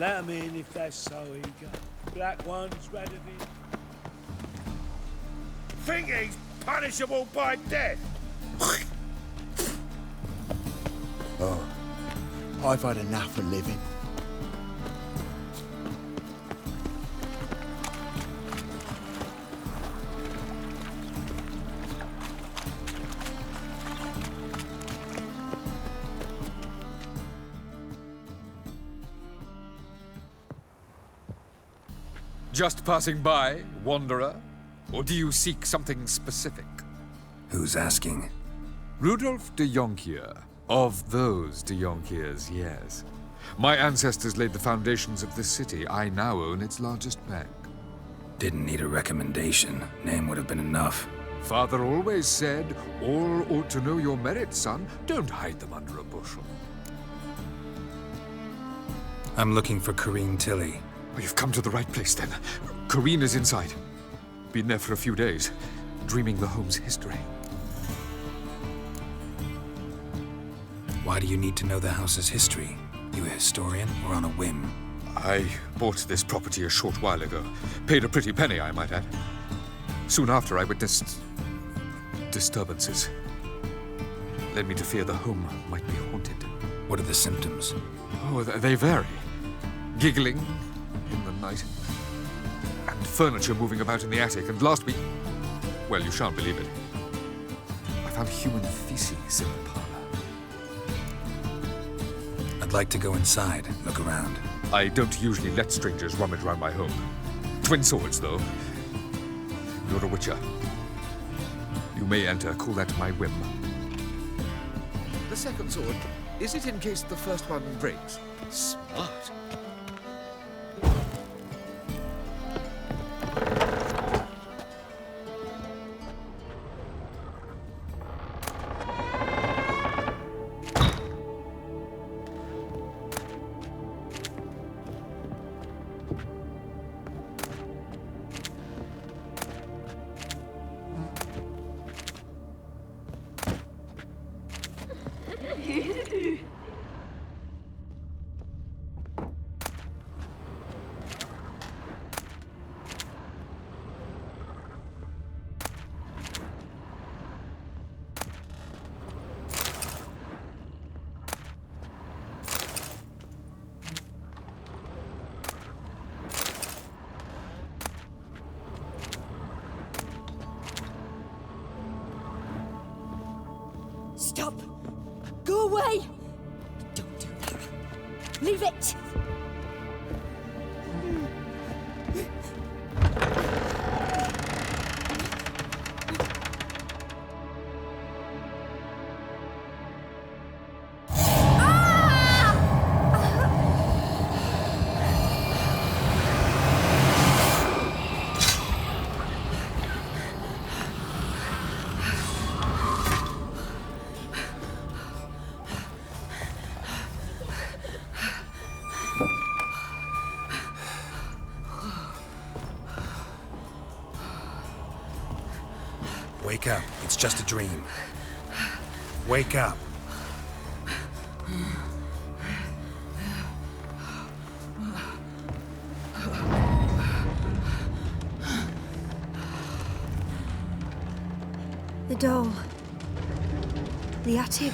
Let 'em in if they're so eager. Black ones rather than... Think he's punishable by death? Oh, I've had enough of living. Just passing by, wanderer? Or do you seek something specific? Who's asking? Rudolf de Jonkier. Of those de Jonkiers, yes. My ancestors laid the foundations of this city. I now own its largest bank. Didn't need a recommendation. Name would have been enough. Father always said, all ought to know your merits, son. Don't hide them under a bushel. I'm looking for Corrine Tilly. Well, you've come to the right place, then. Corrine is inside. Been there for a few days, dreaming the home's history. Why do you need to know the house's history? You a historian or on a whim? I bought this property a short while ago. Paid a pretty penny, I might add. Soon after, I witnessed disturbances. Led me to fear the home might be haunted. What are the symptoms? Oh, they vary. Giggling in the night, and furniture moving about in the attic, and last week... Well, you shan't believe it. I found human feces in the parlor. I'd like to go inside, look around. I don't usually let strangers rummage around my home. Twin swords, though. You're a witcher. You may enter, call that my whim. The second sword, is it in case the first one breaks? Smart. Stop! Go away! Don't do that. Leave it! Wake up. It's just a dream. Wake up. The door. The attic.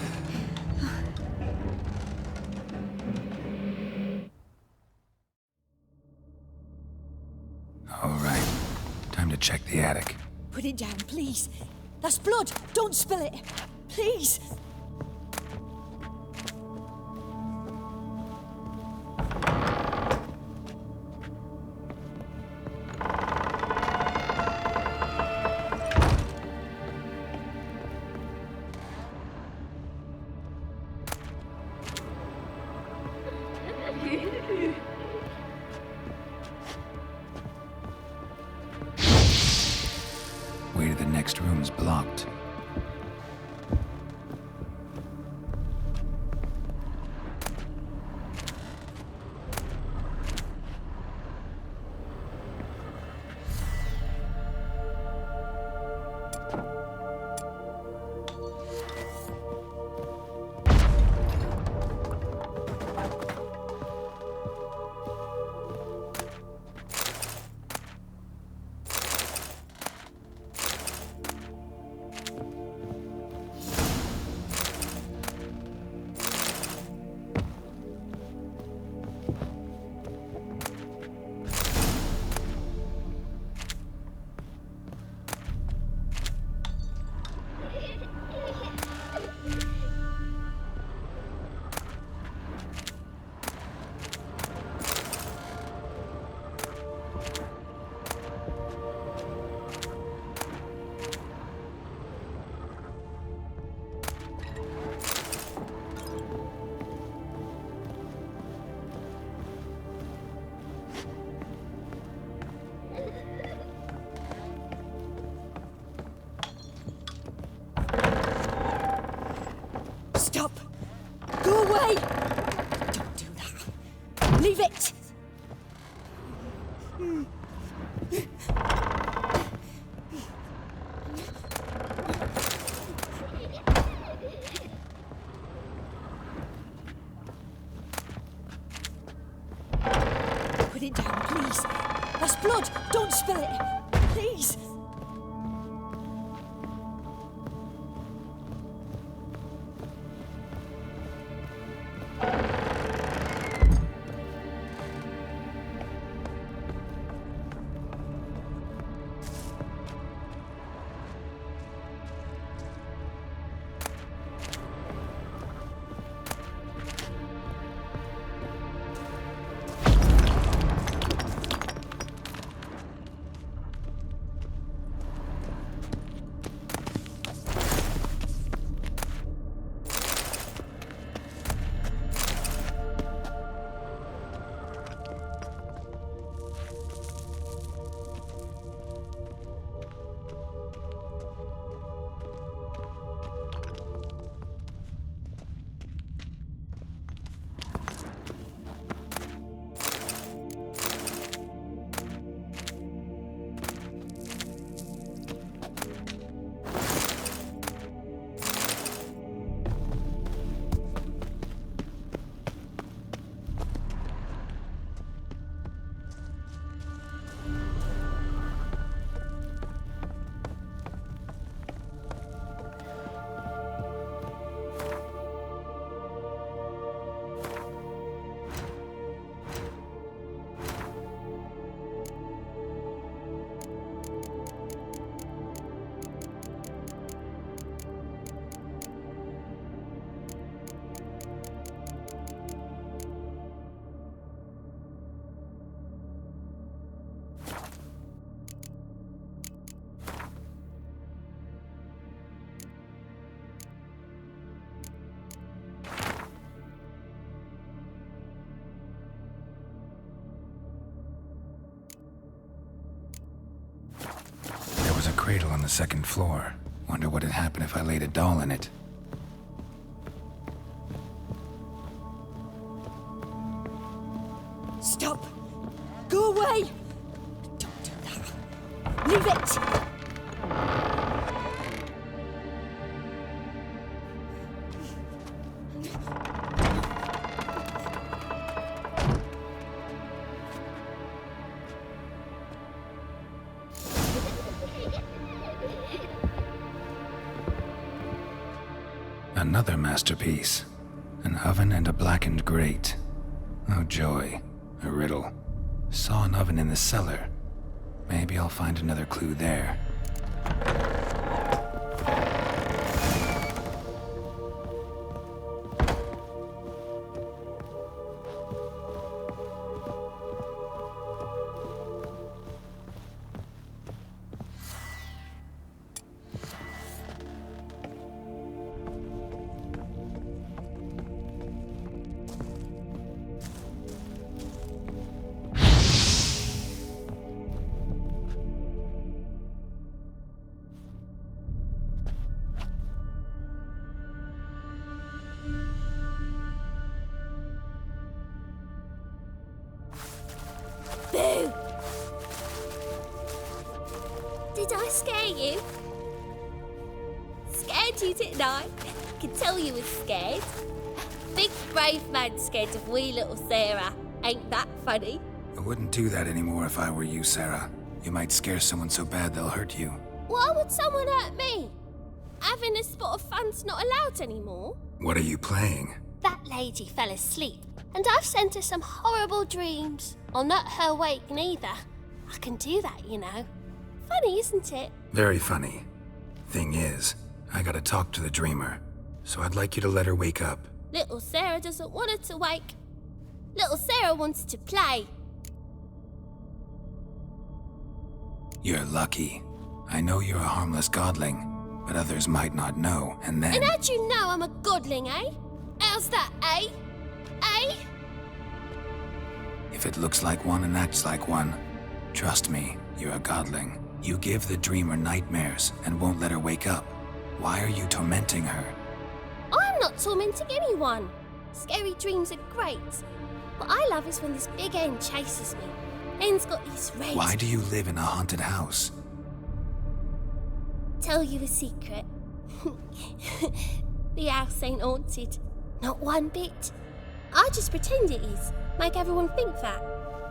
All right. Time to check the attic. Put it down, please. That's blood. Don't spill it. Please. Way to the next room's blocked. Stop! Go away! Don't do that. Leave it! Put it down, please. That's blood. Don't spill it. Please. There was a cradle on the second floor. Wonder what had happened if I laid a doll in it. Stop! Go away! Don't do that. Leave it! Another masterpiece. An oven and a blackened grate. Oh joy. A riddle. Saw an oven in the cellar. Maybe I'll find another clue there. Boo! Did I scare you? Scared you, didn't I? Can tell you was scared. Big brave man scared of wee little Sarah. Ain't that funny? I wouldn't do that anymore if I were you, Sarah. You might scare someone so bad they'll hurt you. Why would someone hurt me? Having a spot of fun's not allowed anymore. What are you playing? That lady fell asleep, and I've sent her some horrible dreams. I'll not her wake neither. I can do that, you know. Funny, isn't it? Very funny. Thing is, I gotta talk to the dreamer, so I'd like you to let her wake up. Little Sarah doesn't want her to wake. Little Sarah wants to play. You're lucky. I know you're a harmless godling, but others might not know, and then... And how'd you know I'm a godling, eh? How's that, eh? Eh? If it looks like one and acts like one, trust me, you're a godling. You give the dreamer nightmares and won't let her wake up. Why are you tormenting her? I'm I'm not tormenting anyone. Scary dreams are great. What I love is when this big hen chases me. Hen's got these red... Why do you live in a haunted house? Tell you a secret. The house ain't haunted. Not one bit. I just pretend it is. Make everyone think that.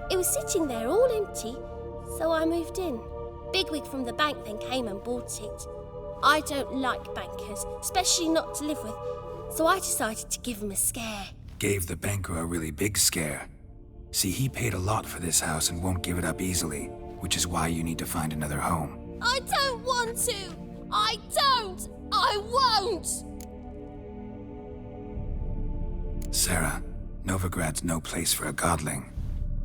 It was sitting there all empty, so I moved in. Bigwig from the bank then came and bought it. I don't like bankers, especially not to live with, so I decided to give him a scare. Gave the banker a really big scare. See, he paid a lot for this house and won't give it up easily, which is why you need to find another home. I don't want to! I don't! I won't! Sarah, Novigrad's no place for a godling.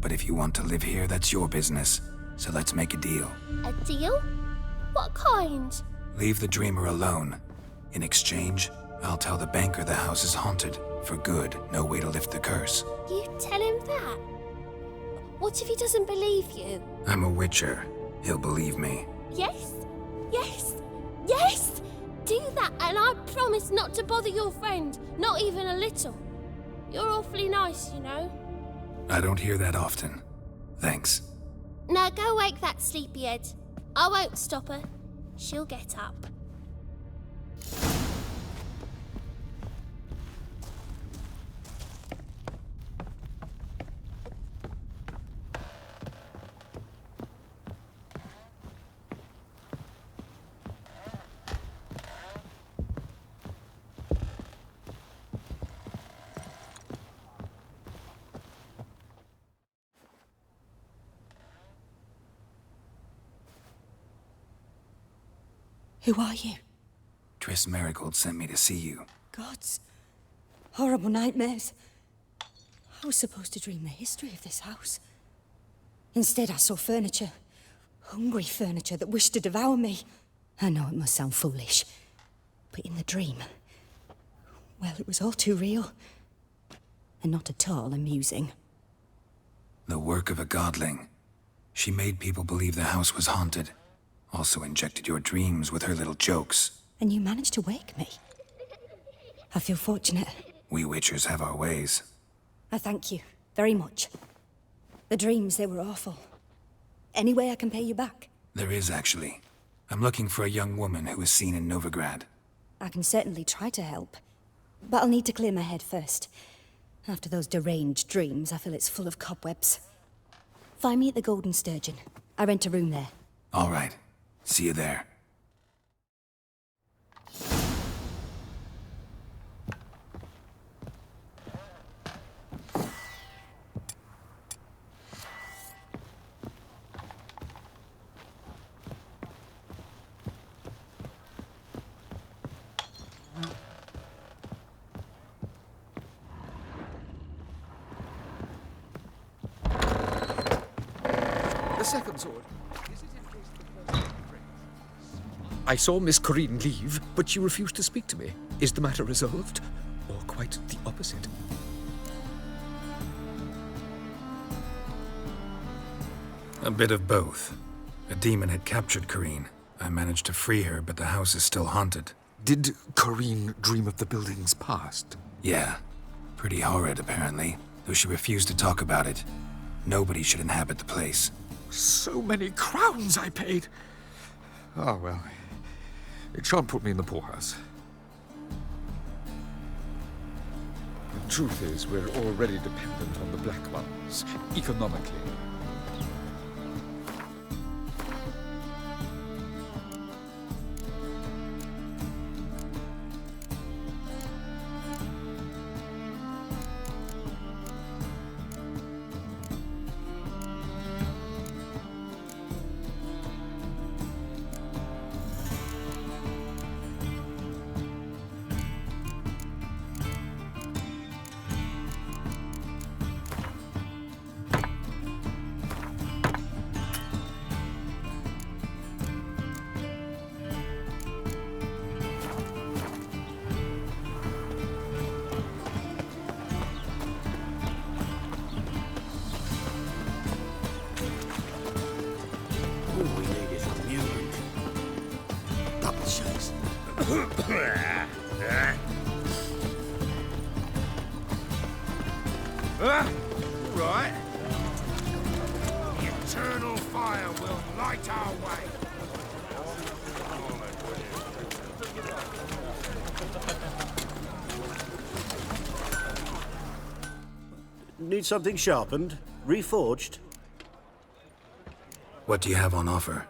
But if you want to live here, that's your business. So let's make a deal. A deal? What kind? Leave the dreamer alone. In exchange, I'll tell the banker the house is haunted. For good, no way to lift the curse. You tell him that? What if he doesn't believe you? I'm a witcher. He'll believe me. Yes? Yes? Yes! Do that and I promise not to bother your friend. Not even a little. You're awfully nice, you know. I don't hear that often. Thanks. Now go wake that sleepyhead. I won't stop her. She'll get up. Who are you? Triss Marigold sent me to see you. Gods. Horrible nightmares. I was supposed to dream the history of this house. Instead, I saw furniture. Hungry furniture that wished to devour me. I know it must sound foolish, but in the dream, well, it was all too real. And not at all amusing. The work of a godling. She made people believe the house was haunted. Also injected your dreams with her little jokes. And you managed to wake me. I feel fortunate. We witchers have our ways. I thank you very much. The dreams, they were awful. Any way I can pay you back? There is, actually. I'm looking for a young woman who was seen in Novigrad. I can certainly try to help. But I'll need to clear my head first. After those deranged dreams, I feel it's full of cobwebs. Find me at the Golden Sturgeon. I rent a room there. All right. See you there. The second sword. I saw Miss Corinne leave, but she refused to speak to me. Is the matter resolved? Or quite the opposite? A bit of both. A demon had captured Corinne. I managed to free her, but the house is still haunted. Did Corinne dream of the building's past? Yeah. Pretty horrid, apparently, though she refused to talk about it. Nobody should inhabit the place. So many crowns I paid! Oh, well. It shan't put me in the poorhouse. The truth is, we're already dependent on the Black Ones, economically. Right. The eternal fire will light our way. Need something sharpened? Reforged? What do you have on offer?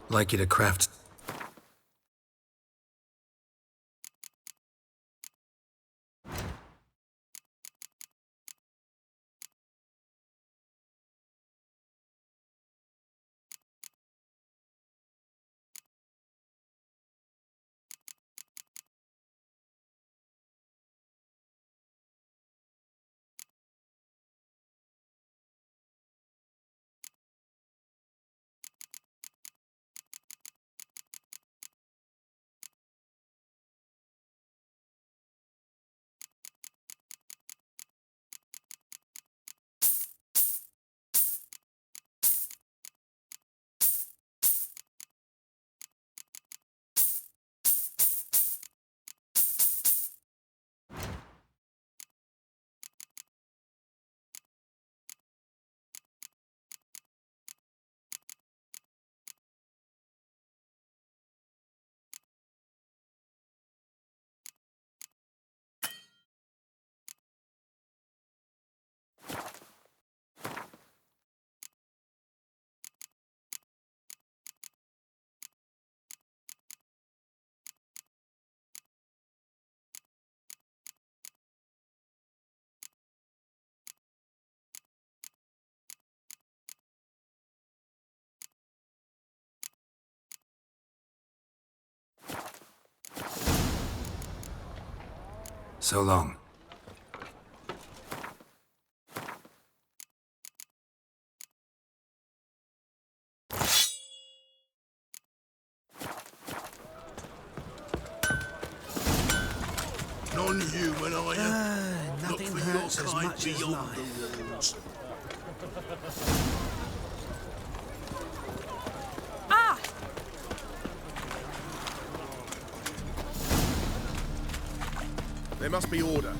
Like you to craft. So long. Non-human, are you? Nothing Look for hurts your as kind much as beyond life. the walls. Ah! There must be order.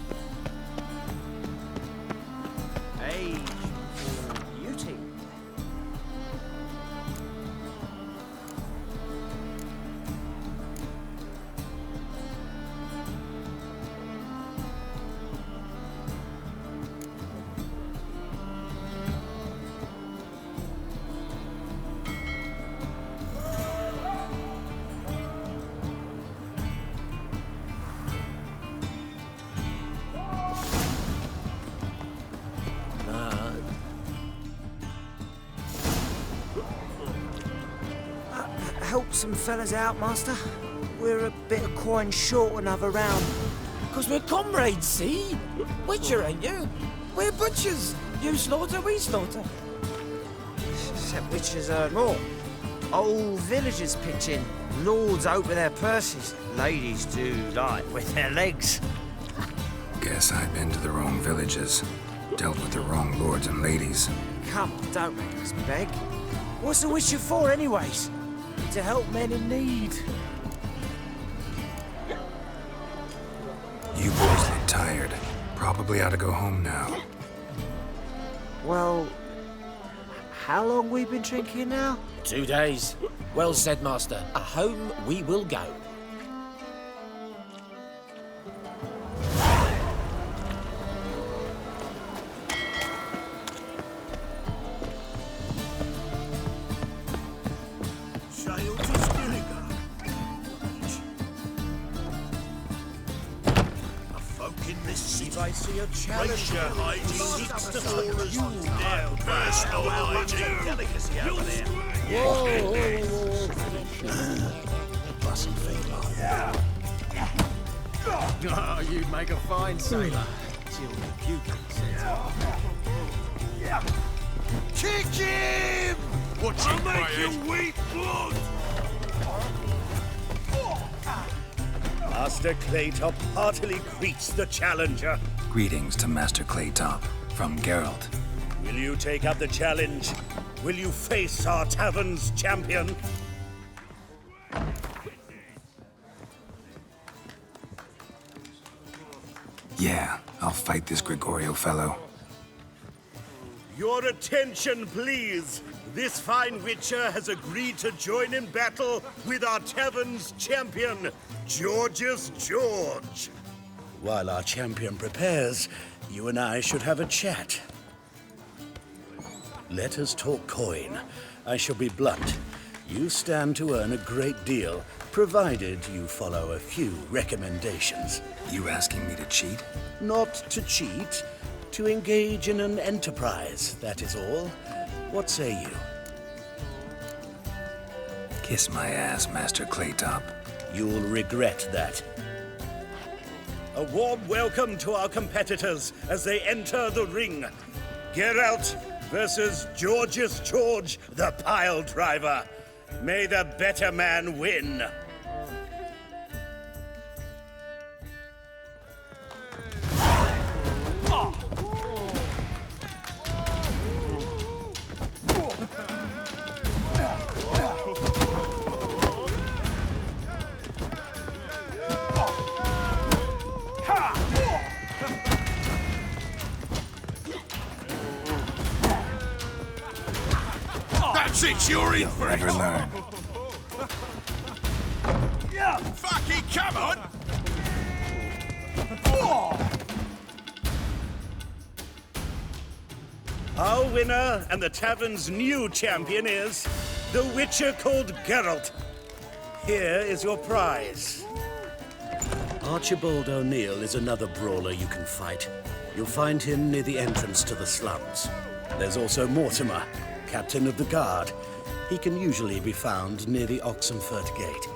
age for beauty. Help some fellas out, Master. We're a bit of coin short another round. 'Cause we're comrades, see? Witcher, ain't you? We're butchers. You slaughter, we slaughter. Except witches earn more. Old villagers pitch in. Lords open their purses. Ladies do like with their legs. Guess I've been to the wrong villages. Dealt with the wrong lords and ladies. Come on, don't make us beg. What's the witcher for, anyways? To help men in need. You boys look tired. Probably ought to go home now. Well, how long we been drinking now? 2 days. Well said, Master. Home we will go. I see a challenge. Your hygiene seeks to fall as you now. Personal hygiene. Delicacy over there. Fussy female. Oh, you'd make a fine sailor. Till the pupil says. Kick him! Watch him, I'll make you weep blood! Master Claytop heartily greets the challenger. Greetings to Master Claytop from Geralt. Will you take up the challenge? Will you face our tavern's champion? Yeah, I'll fight this Gregorio fellow. Your attention, please. This fine witcher has agreed to join in battle with our tavern's champion, George's George. While our champion prepares, you and I should have a chat. Let us talk coin. I shall be blunt. You stand to earn a great deal, provided you follow a few recommendations. You asking me to cheat? Not to cheat, to engage in an enterprise, that is all. What say you? Kiss my ass, Master Claytop. You'll regret that. A warm welcome to our competitors as they enter the ring. Geralt versus George's George, the pile driver. May the better man win. That's it, you're in for it! Never learn. Fucking come on! Our winner and the tavern's new champion is the Witcher called Geralt. Here is your prize. Archibald O'Neill is another brawler you can fight. You'll find him near the entrance to the slums. There's also Mortimer, captain of the guard. He can usually be found near the Oxenfurt Gate.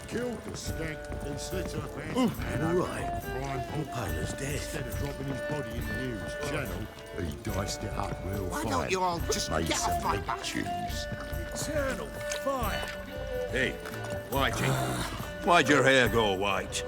Killed the skank and slit her best man all up. right. Piler's dead. Instead of dropping his body in the news channel, he diced it up real Why fine. don't you all just Made get some off my big back? tunes. Eternal fire. Hey, Whitey, why'd your hair go white?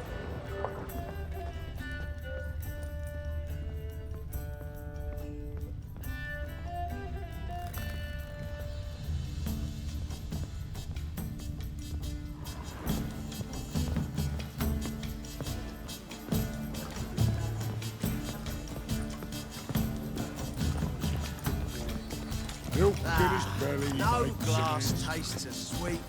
No glass tastes as sweet.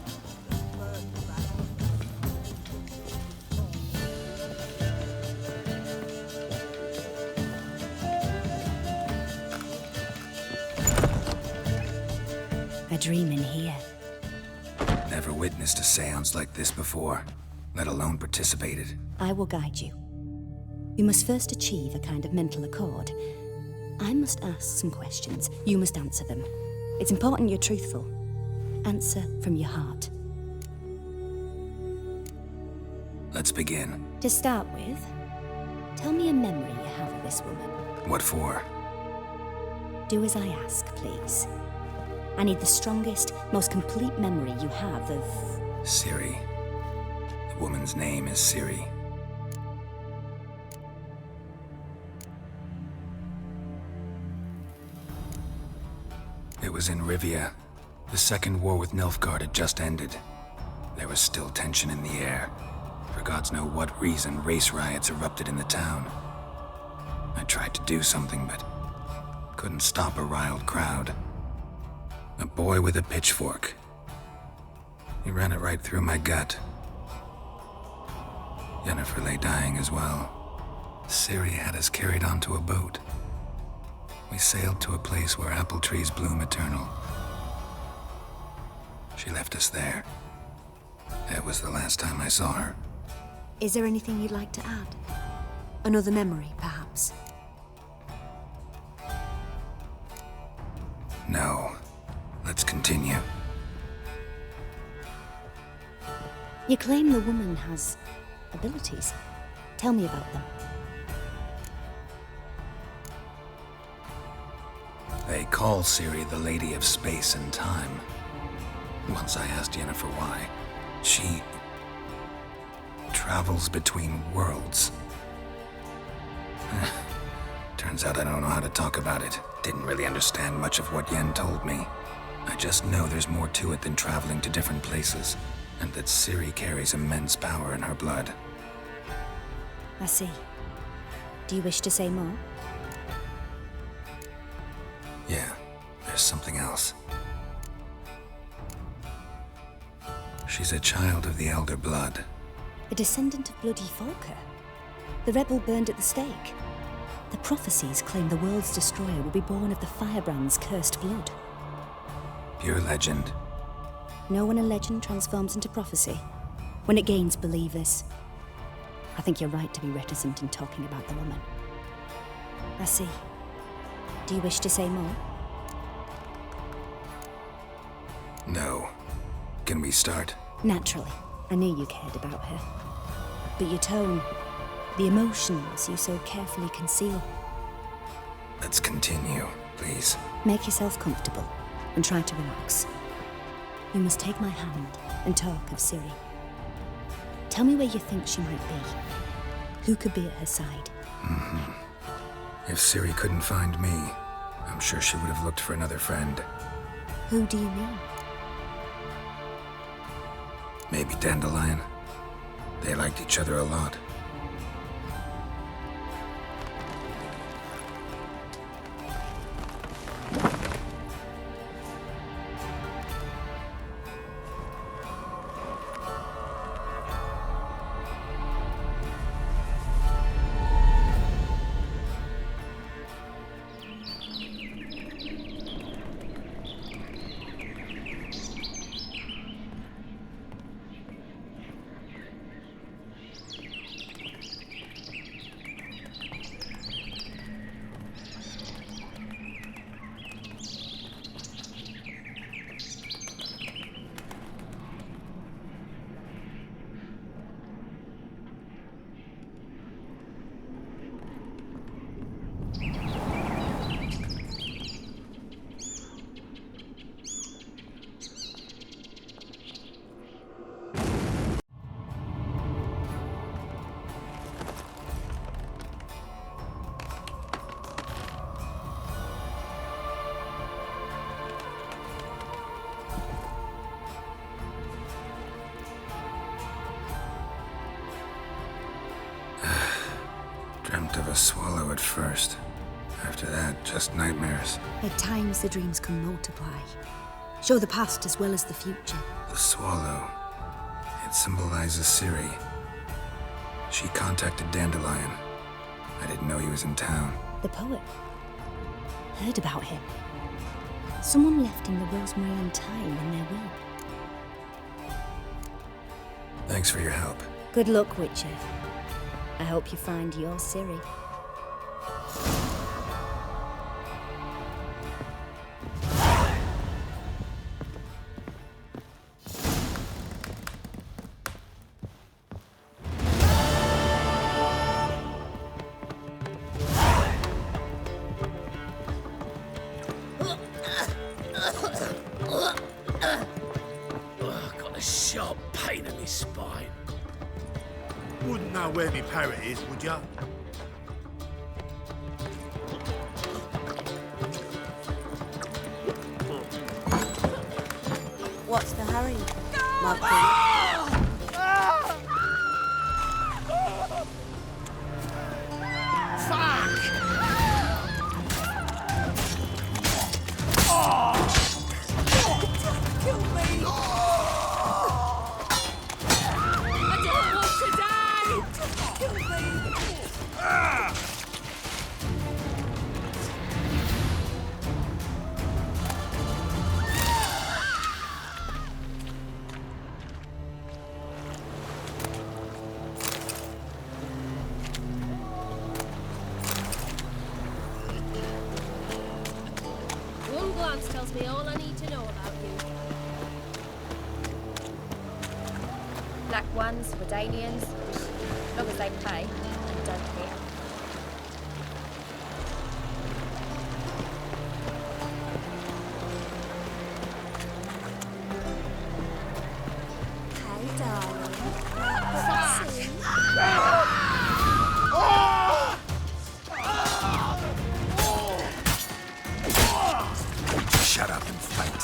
A dream in here. Never witnessed a seance like this before, let alone participated. I will guide you. You must first achieve a kind of mental accord. I must ask some questions. You must answer them. It's important you're truthful. Answer from your heart. Let's begin. To start with, tell me a memory you have of this woman. What for? Do as I ask, please. I need the strongest, most complete memory you have of... Ciri. The woman's name is Ciri. It was in Rivia. The second war with Nilfgaard had just ended. There was still tension in the air. For gods know what reason, race riots erupted in the town. I tried to do something, but couldn't stop a riled crowd. A boy with a pitchfork. He ran it right through my gut. Yennefer lay dying as well. Ciri had us carried onto a boat. We sailed to a place where apple trees bloom eternal. She left us there. That was the last time I saw her. Is there anything you'd like to add? Another memory, perhaps? No. Let's continue. You claim the woman has abilities. Tell me about them. They call Ciri the Lady of Space and Time. Once I asked Yennefer why. She travels between worlds. Turns out I don't know how to talk about it. Didn't really understand much of what Yen told me. I just know there's more to it than traveling to different places, and that Ciri carries immense power in her blood. I see. Do you wish to say more? Yeah, there's something else. She's a child of the Elder Blood. A descendant of bloody Volker. The rebel burned at the stake. The prophecies claim the world's destroyer will be born of the firebrand's cursed blood. Pure legend. Know when a legend transforms into prophecy? When it gains believers. I think you're right to be reticent in talking about the woman. I see. Do you wish to say more? No. Can we start? Naturally. I knew you cared about her. But your tone, the emotions you so carefully conceal. Let's continue, please. Make yourself comfortable and try to relax. You must take my hand and talk of Ciri. Tell me where you think she might be. Who could be at her side? If Ciri couldn't find me, I'm sure she would have looked for another friend. Who do you mean? Maybe Dandelion. They liked each other a lot. Dreamt of a swallow at first. After that, just nightmares. At times the dreams can multiply. Show the past as well as the future. The swallow. It symbolizes Ciri. She contacted Dandelion. I didn't know he was in town. The poet. Heard about him. Someone left him the rosemary and thyme in their will. Thanks for your help. Good luck, Witcher. I hope you find your Ciri. Got a sharp pain in my spine. Wouldn't know where me parrot is, would ya? What's the hurry, my queen? One glance tells me all I need to know about you. Black ones, Redanians, as long as they pay and don't hit. Hey, darling. Shut up and fight.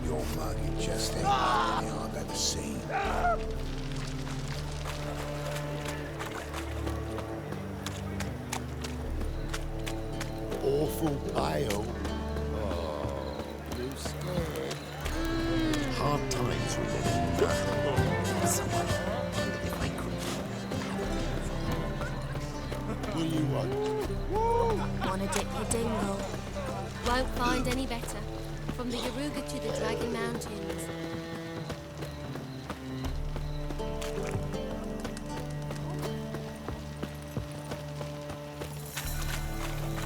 Your muggy just ain't anything I've ever seen. Awful bio. Oh, you scared. Hard times with it. Someone, if I could. What do you want? Wanna dip your dingle? Won't find any better. From the Yaruga to the Dragon Mountains.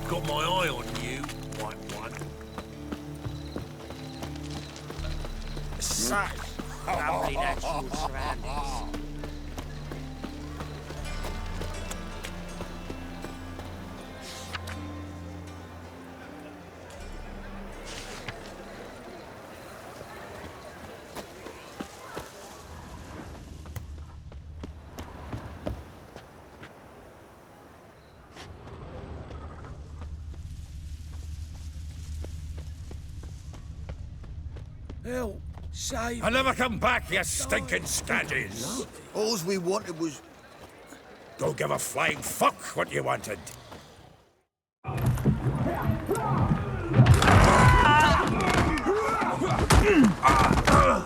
Got my eye on you, white one. Such lovely natural surroundings. Help! Save! I'll never come back, you stinking scaddies! All we wanted was... Don't give a flying fuck what you wanted.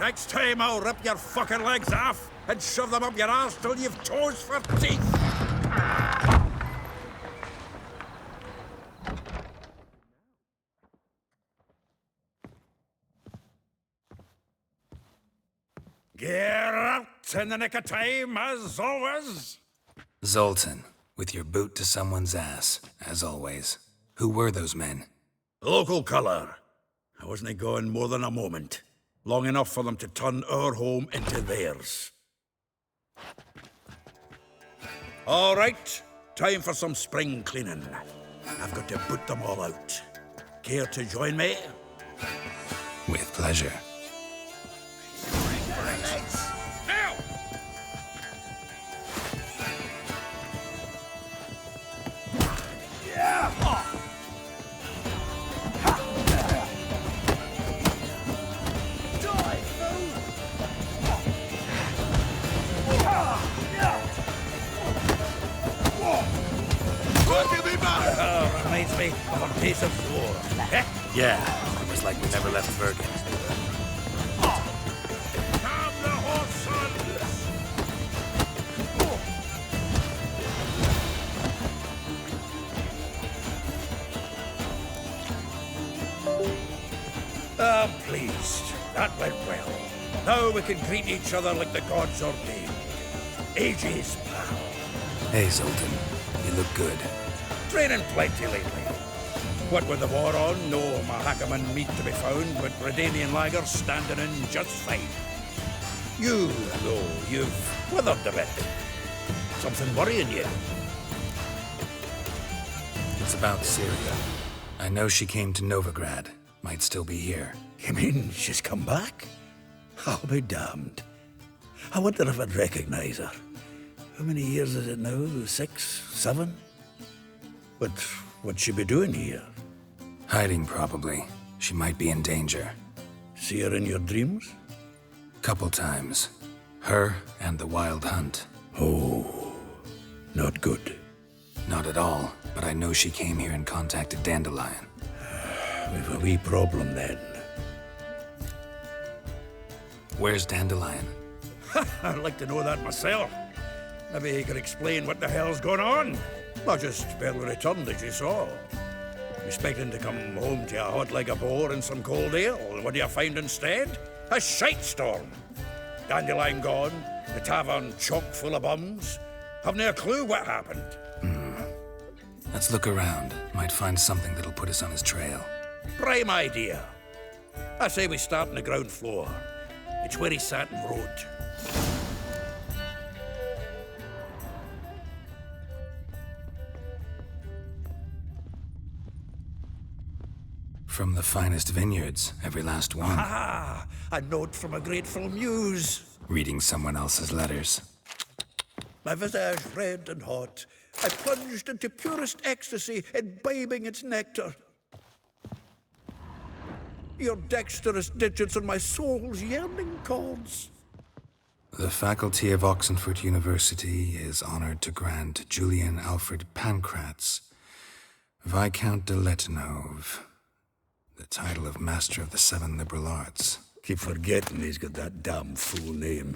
Next time I'll rip your fucking legs off and shove them up your arse till you've toes for teeth. Get out in the nick of time, as always. Zoltan, with your boot to someone's ass, as always. Who were those men? Local colour. I wasn't going more than a moment. Long enough for them to turn our home into theirs. All right, time for some spring cleaning. I've got to put them all out. Care to join me? With pleasure. Now! history of a piece of war. Eh? Yeah, it was like we never left Bergen. Calm the horse, sons! I'm pleased. That went well. Now we can greet each other like the gods ordained. Ages, pal. Hey, Zoltan. You look good. Training plenty lately. What with the war on, no Mahakaman meat to be found, but Redanian lagers standing in just fine. You, though, you've withered a bit. Something worrying you? It's about Syria. I know she came to Novigrad. Might still be here. You mean she's come back? I'll be damned. I wonder if I'd recognize her. How many years is it now? 6, 7? But what'd she be doing here? Hiding, probably. She might be in danger. See her in your dreams? Couple times. Her and the Wild Hunt. Oh, not good. Not at all, but I know she came here and contacted Dandelion. We've a wee problem then. Where's Dandelion? I'd like to know that myself. Maybe he could explain what the hell's going on. I just barely returned, as you saw. Expecting to come home to a hot like a boar and some cold ale, and what do you find instead? A shite storm. Dandelion gone, the tavern chock full of bums. Haven't a clue what happened. Let's look around. Might find something that'll put us on his trail. Prime idea. I say we start on the ground floor. It's where he sat and wrote. From the finest vineyards, every last one. Ah, a note from a grateful muse. Reading someone else's letters. My visage red and hot, I plunged into purest ecstasy, imbibing its nectar. Your dexterous digits on my soul's yearning chords. The faculty of Oxenford University is honored to grant Julian Alfred Pancratz, Viscount de Letenhove, the title of Master of the Seven Liberal Arts. Keep forgetting he's got that damn fool name.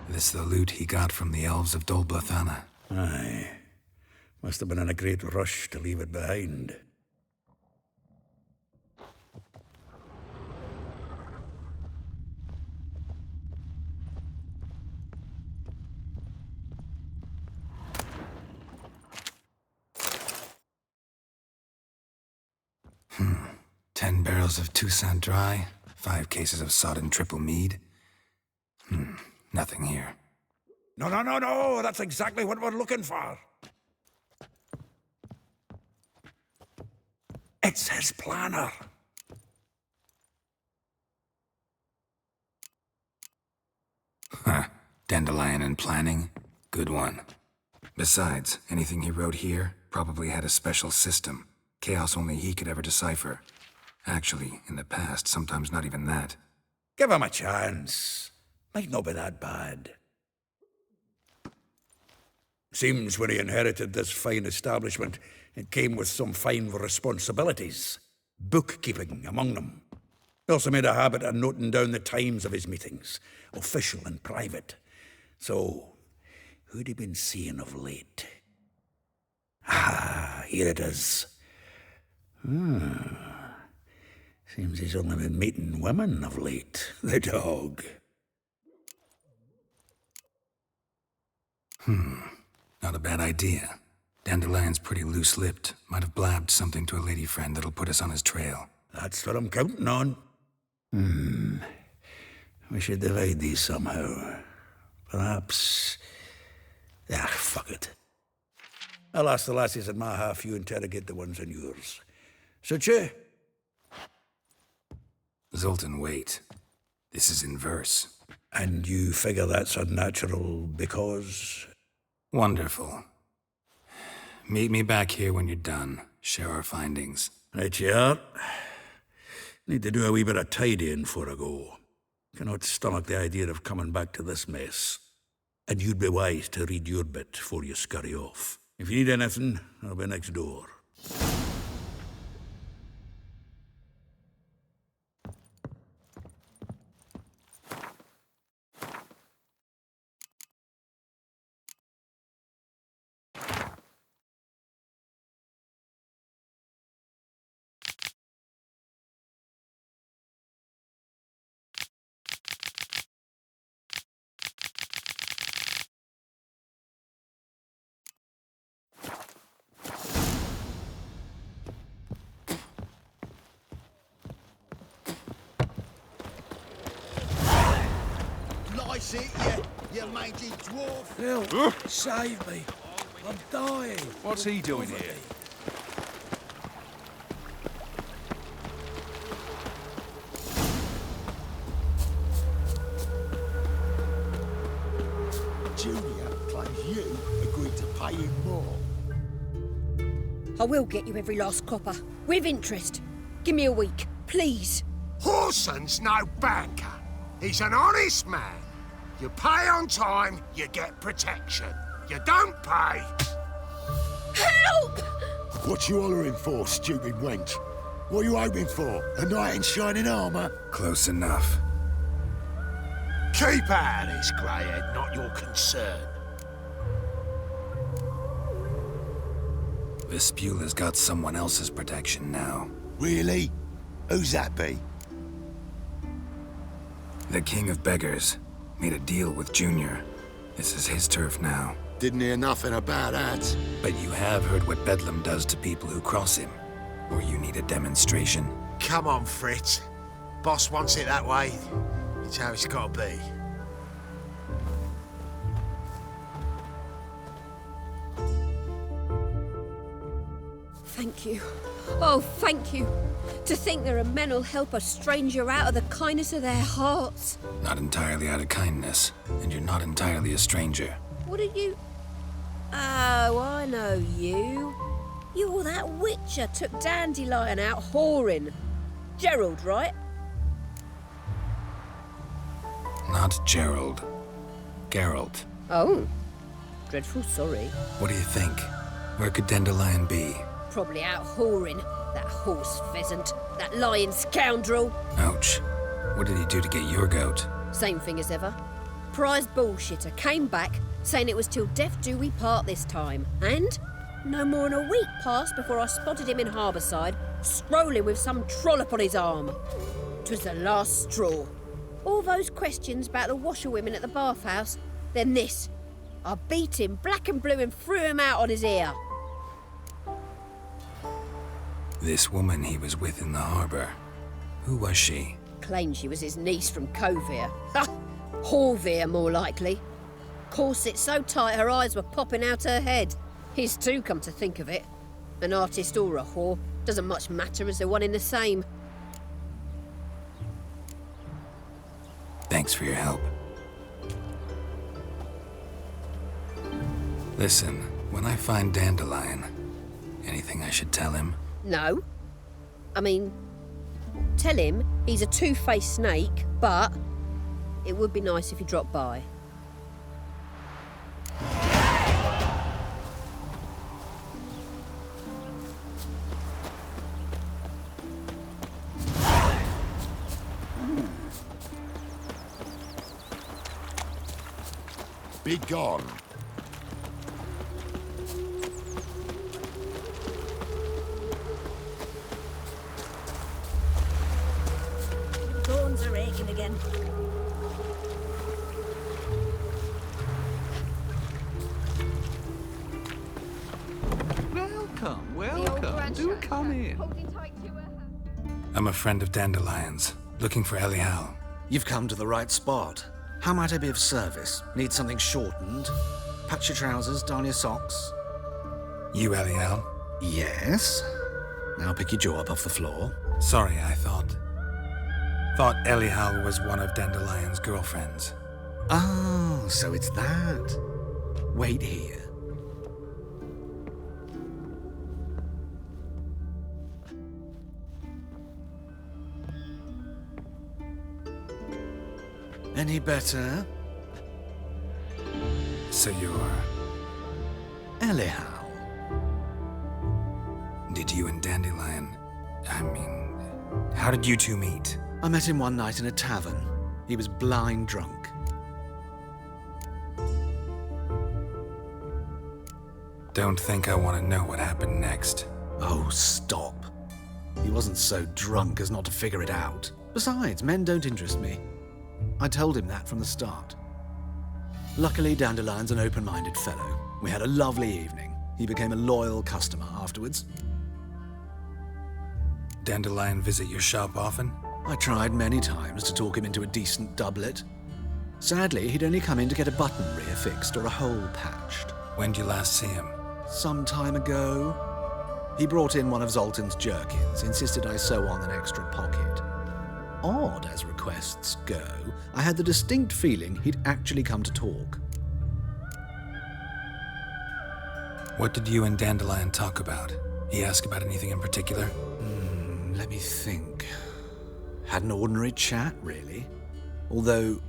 This the loot he got from the elves of Dol Blathanna. Aye. Must have been in a great rush to leave it behind. Hmm. 10 barrels of Toussaint Dry, 5 cases of sodden triple mead. Nothing here. No, that's exactly what we're looking for. It's his planner. Huh. Dandelion and planning? Good one. Besides, anything he wrote here probably had a special system. Chaos only he could ever decipher. Actually, in the past, sometimes not even that. Give him a chance. Might not be that bad. Seems when he inherited this fine establishment, it came with some fine responsibilities. Bookkeeping among them. He also made a habit of noting down the times of his meetings, official and private. So, who'd he been seeing of late? Ah, here it is. Seems he's only been meeting women of late. The dog. Not a bad idea. Dandelion's pretty loose-lipped. Might have blabbed something to a lady friend that'll put us on his trail. That's what I'm counting on. We should divide these somehow. Perhaps Ah, fuck it. I'll ask the lassies in my half, you interrogate the ones in yours. Such a? Zoltan, wait. This is in verse. And you figure that's unnatural because? Wonderful. Meet me back here when you're done. Share our findings. Right you are. Need to do a wee bit of tidying before I go. Cannot stomach the idea of coming back to this mess. And you'd be wise to read your bit before you scurry off. If you need anything, I'll be next door. Lice it, you mangy dwarf. Phil, save me. I'm dying. What's he doing here? Junior claims you agreed to pay him more. I will get you every last copper, with interest. Give me a week, please. Horson's no banker. He's an honest man. You pay on time, you get protection. You don't pay. Help! What you hollering for, stupid wench? What are you hoping for? A knight in shining armour? Close enough. Keep out of this, greyhead, not your concern. Vespula's got someone else's protection now. Really? Who's that be? The King of Beggars made a deal with Junior. This is his turf now. Didn't hear nothing about that. But you have heard what Bedlam does to people who cross him. Or you need a demonstration. Come on, Fritz. Boss wants it that way. It's how it's gotta be. Thank you. Oh, thank you. To think there are men who'll help a stranger out of the kindness of their hearts. Not entirely out of kindness, and you're not entirely a stranger. What are you? Oh, I know you. You're that witcher took Dandelion out whoring. Gerald, right? Not Gerald. Geralt. Oh. Dreadful sorry. What do you think? Where could Dandelion be? Probably out whoring. That horse pheasant. That lying scoundrel. Ouch. What did he do to get your goat? Same thing as ever. Prize bullshitter came back saying it was till death do we part this time. And no more than a week passed before I spotted him in Harbourside, strolling with some trollop on his arm. 'Twas the last straw. All those questions about the washerwomen at the bathhouse, then this. I beat him black and blue and threw him out on his ear. This woman he was with in the harbour. Who was she? Claimed she was his niece from Kovir. Ha! Horvir, more likely. Corset so tight her eyes were popping out her head. His too, come to think of it. An artist or a whore doesn't much matter as they're one in the same. Thanks for your help. Listen, when I find Dandelion, anything I should tell him? No. I mean, tell him he's a two-faced snake, but it would be nice if he dropped by. Be gone. Thorns are aching again. Welcome. Do come in. I'm a friend of Dandelion's, looking for Elial. You've come to the right spot. How might I be of service? Need something shortened? Patch your trousers, darn your socks. You, Eliel? Yes. Now pick your jaw up off the floor. Sorry, I thought Eliel was one of Dandelion's girlfriends. Oh, so it's that. Wait here. Any better? So you're... Eliel. Did you and Dandelion... how did you two meet? I met him one night in a tavern. He was blind drunk. Don't think I want to know what happened next. Oh, stop. He wasn't so drunk as not to figure it out. Besides, men don't interest me. I told him that from the start. Luckily, Dandelion's an open-minded fellow. We had a lovely evening. He became a loyal customer afterwards. Dandelion visit your shop often? I tried many times to talk him into a decent doublet. Sadly, he'd only come in to get a button reaffixed or a hole patched. When did you last see him? Some time ago. He brought in one of Zoltan's jerkins, insisted I sew on an extra pocket. Odd as requests go, I had the distinct feeling he'd actually come to talk. What did you and Dandelion talk about? He asked about anything in particular? Let me think. Had an ordinary chat, really. Although,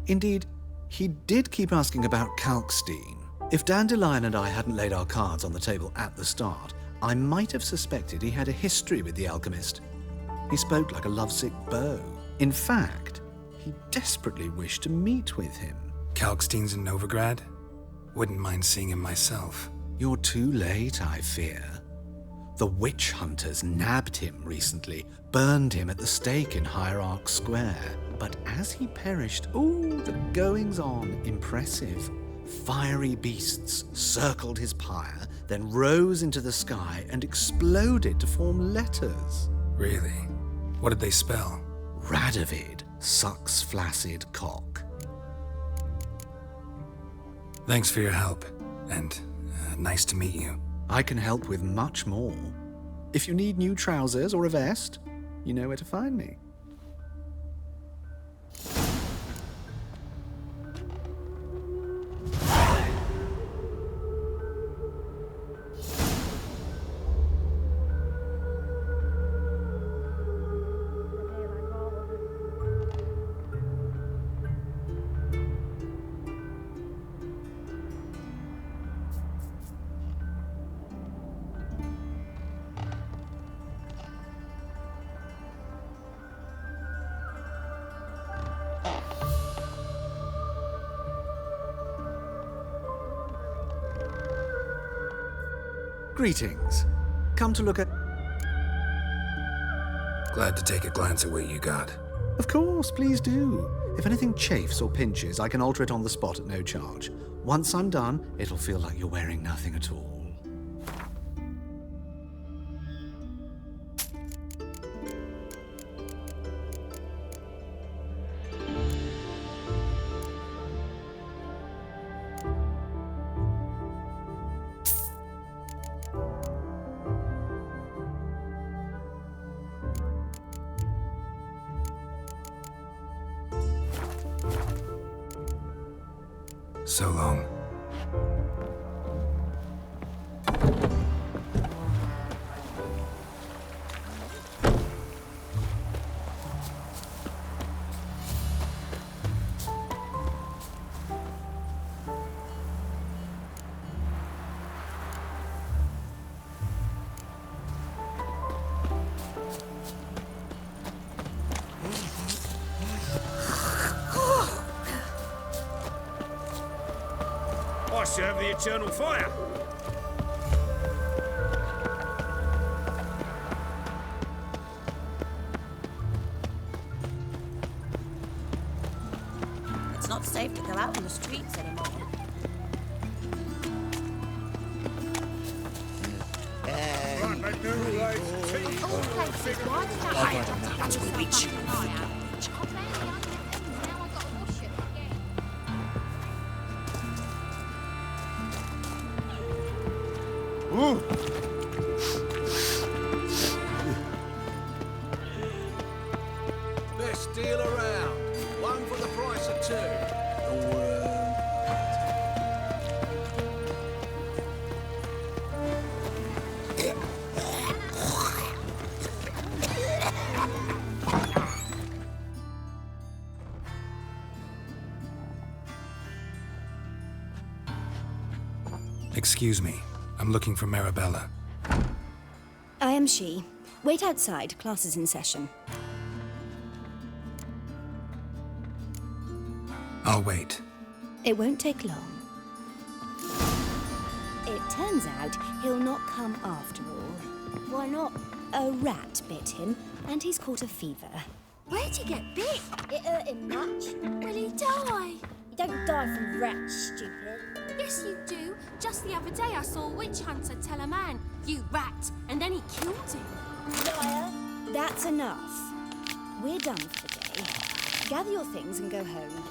indeed, he did keep asking about Kalkstein. If Dandelion and I hadn't laid our cards on the table at the start, I might have suspected he had a history with the alchemist. He spoke like a lovesick beau. In fact, he desperately wished to meet with him. Kalkstein's in Novigrad? Wouldn't mind seeing him myself. You're too late, I fear. The witch hunters nabbed him recently, burned him at the stake in Hierarch Square. But as he perished, the goings-on, impressive. Fiery beasts circled his pyre, then rose into the sky and exploded to form letters. Really? What did they spell? Radovid, sucks flaccid cock. Thanks for your help, and nice to meet you. I can help with much more. If you need new trousers or a vest, you know where to find me. Greetings. Come to look at... Glad to take a glance at what you got. Of course, please do. If anything chafes or pinches, I can alter it on the spot at no charge. Once I'm done, it'll feel like you're wearing nothing at all. So long. I serve the eternal fire. It's not safe to go out on the streets anymore. That's a witch. Best deal around. One for the price of two. Excuse me. I'm looking for Marabella. I am she. Wait outside. Class is in session. I'll wait. It won't take long. It turns out he'll not come after all. Why not? A rat bit him, and he's caught a fever. Where'd he get bit? It hurt him much. Will he die? You don't die from rats, stupid. Yes, you do. Just the other day I saw a witch hunter tell a man, "You rat," and then he killed him. Liar. That's enough. We're done for the day. Gather your things and go home.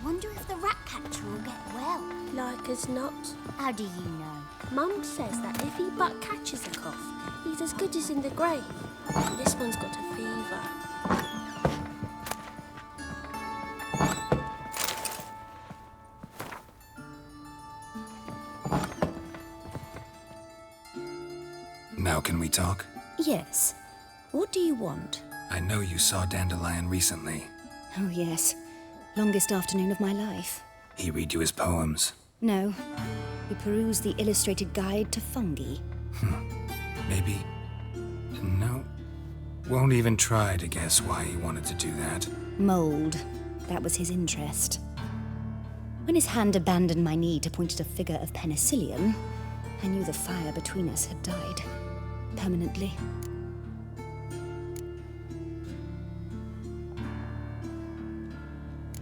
Wonder if the rat catcher will get well. Like as not. How do you know? Mum says that if he but catches a cough, he's as good as in the grave. This one's got a fever. Now can we talk? Yes. What do you want? I know you saw Dandelion recently. Oh, yes. Longest afternoon of my life. He read you his poems. No. We perused the illustrated guide to fungi. Maybe... No. Won't even try to guess why he wanted to do that. Mold. That was his interest. When his hand abandoned my knee to point at a figure of penicillium, I knew the fire between us had died. Permanently.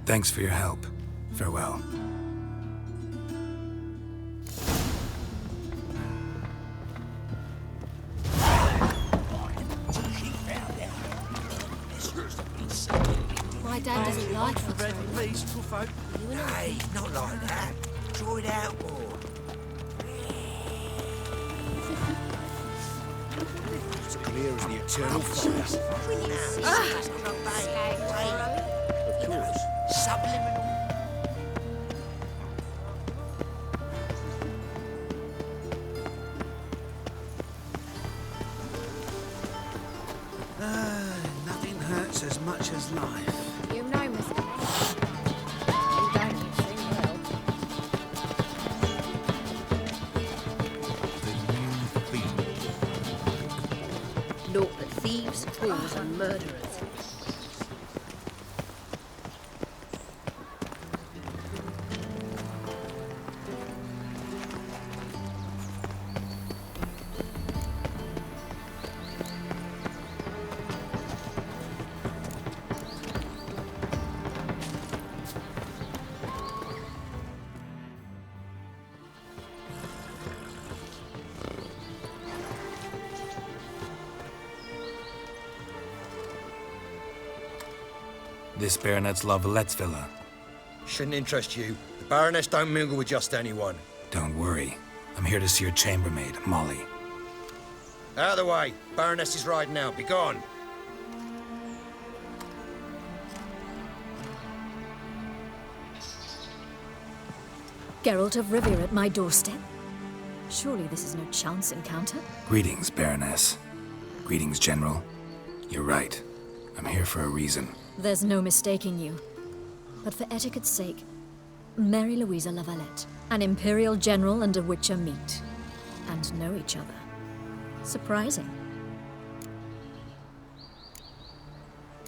Thanks for your help. Farewell. My dad doesn't like us. Bread, please, Tuffo. Hey, not like that. Draw it out more. It's clear as the eternal fire. Of course. Subliminal. Nothing hurts as much as life. You know, Mr. You don't, you soon will. Naught but thieves, fools, and murderers. This Baronet's Lavallette's villa. Shouldn't interest you. The Baroness don't mingle with just anyone. Don't worry. I'm here to see your chambermaid, Molly. Out of the way. Baroness is riding out. Be gone. Geralt of Rivia at my doorstep? Surely this is no chance encounter? Greetings, Baroness. Greetings, General. You're right. I'm here for a reason. There's no mistaking you. But for etiquette's sake, Mary Louisa Lavalette, an Imperial General and a Witcher meet. And know each other. Surprising.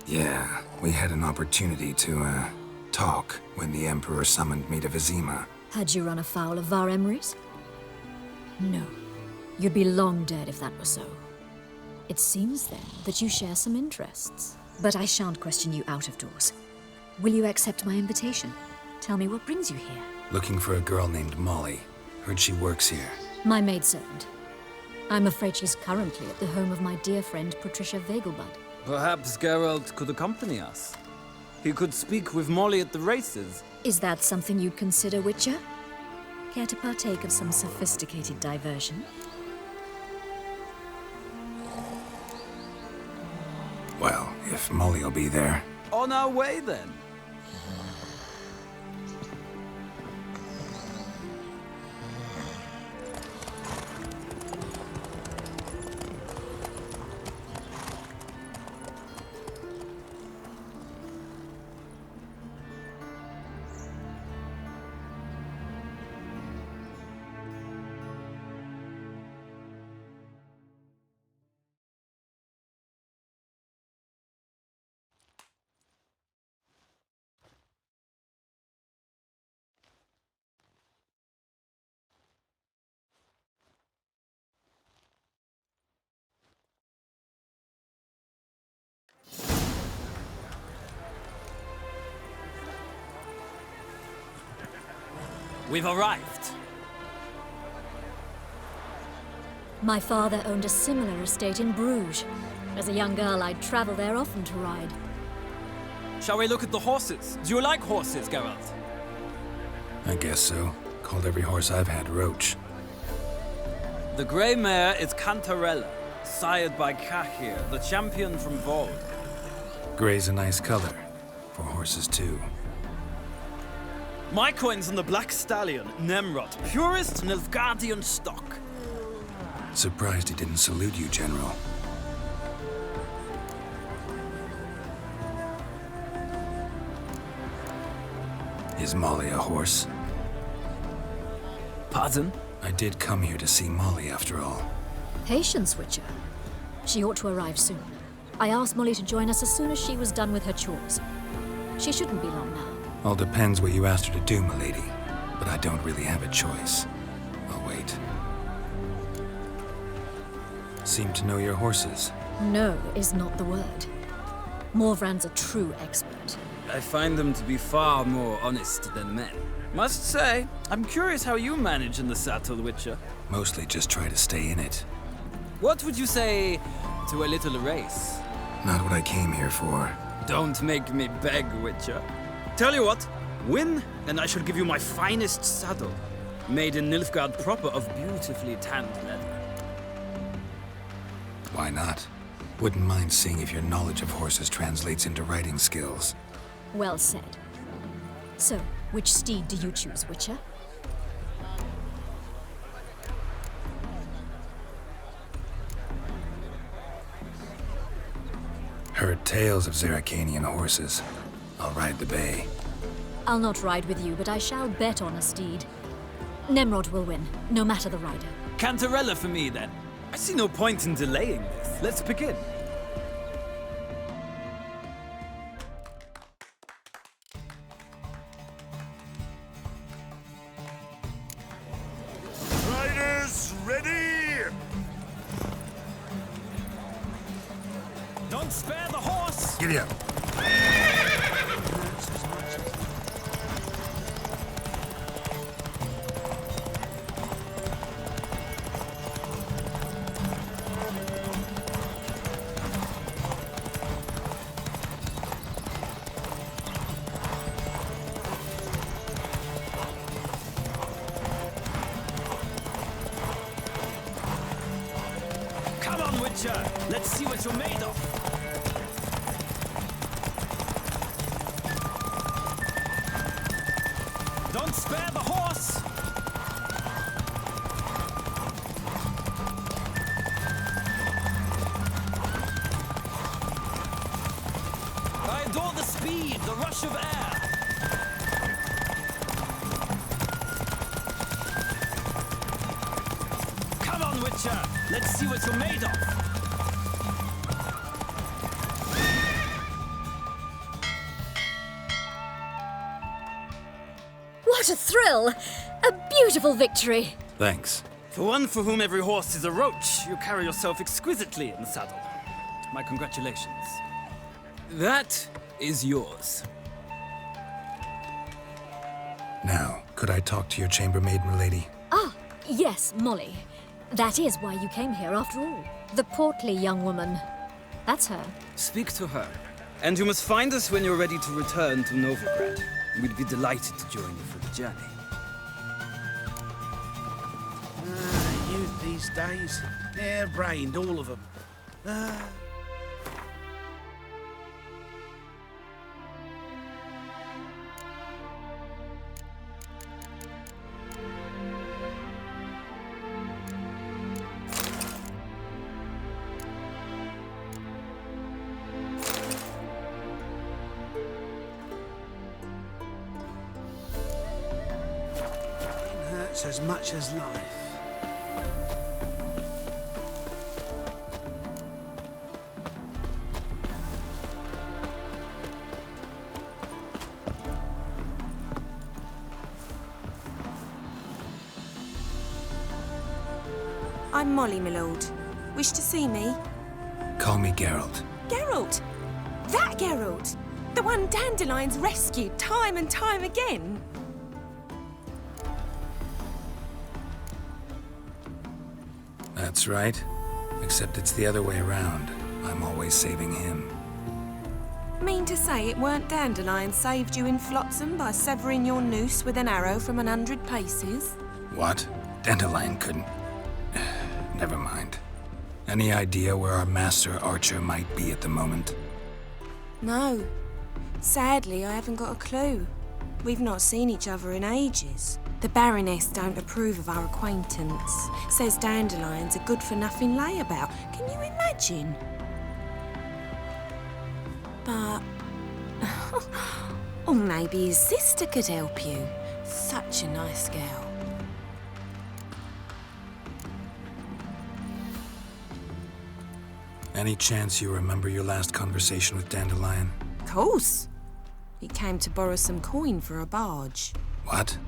Yeah, we had an opportunity to, talk when the Emperor summoned me to Vizima. Had you run afoul of Var Emrys? No. You'd be long dead if that were so. It seems, then, that you share some interests. But I shan't question you out of doors. Will you accept my invitation? Tell me what brings you here. Looking for a girl named Molly. Heard she works here. My maidservant. I'm afraid she's currently at the home of my dear friend Patricia Vegelbud. Perhaps Geralt could accompany us. He could speak with Molly at the races. Is that something you'd consider, Witcher? Care to partake of some sophisticated diversion? Well, if Molly will be there. On our way, then. We've arrived. My father owned a similar estate in Bruges. As a young girl, I'd travel there often to ride. Shall we look at the horses? Do you like horses, Geralt? I guess so. Called every horse I've had Roach. The grey mare is Cantarella, sired by Cahir, the champion from Vold. Grey's a nice color. For horses, too. My coin's on the Black Stallion, Nemrod, purest Nilfgaardian stock. Surprised he didn't salute you, General. Is Molly a horse? Pardon? I did come here to see Molly, after all. Patience, Witcher. She ought to arrive soon. I asked Molly to join us as soon as she was done with her chores. She shouldn't be long now. All depends what you asked her to do, milady. But I don't really have a choice. I'll wait. Seem to know your horses. No is not the word. Morvrand's a true expert. I find them to be far more honest than men. Must say, I'm curious how you manage in the saddle, Witcher. Mostly just try to stay in it. What would you say to a little race? Not what I came here for. Don't make me beg, Witcher. Tell you what, win, and I shall give you my finest saddle, made in Nilfgaard proper of beautifully tanned leather. Why not? Wouldn't mind seeing if your knowledge of horses translates into riding skills. Well said. So, which steed do you choose, Witcher? Heard tales of Zeracanian horses. I'll ride the bay. I'll not ride with you, but I shall bet on a steed. Nemrod will win, no matter the rider. Cantarella for me, then. I see no point in delaying this. Let's begin. Riders, ready! Don't spare the horse! Giddy up. Come on, Witcher! Let's see what you're made of! Don't spare the horse! I adore the speed, the rush of air! Come on, Witcher! Let's see what you're made of! What a thrill! A beautiful victory! Thanks. For one for whom every horse is a roach, you carry yourself exquisitely in the saddle. My congratulations. That is yours. Now, could I talk to your chambermaid, milady? Ah, yes, Molly. That is why you came here after all. The portly young woman. That's her. Speak to her. And you must find us when you're ready to return to Novigrad. We'd be delighted to join you for the journey. Youth these days. Hair-brained, all of them. Hurts as much as life. I'm Molly, my lord. Wish to see me? Call me Geralt. Geralt! That Geralt! The one Dandelion's rescued time and time again! That's right. Except it's the other way around. I'm always saving him. Mean to say it weren't Dandelion saved you in Flotsam by severing your noose with an arrow from 100 paces? What? Dandelion couldn't... Never mind. Any idea where our master archer might be at the moment? No. Sadly, I haven't got a clue. We've not seen each other in ages. The Baroness don't approve of our acquaintance. Says Dandelion's a good-for-nothing layabout. Can you imagine? But... or maybe his sister could help you. Such a nice girl. Any chance you remember your last conversation with Dandelion? Of course. He came to borrow some coin for a barge. What?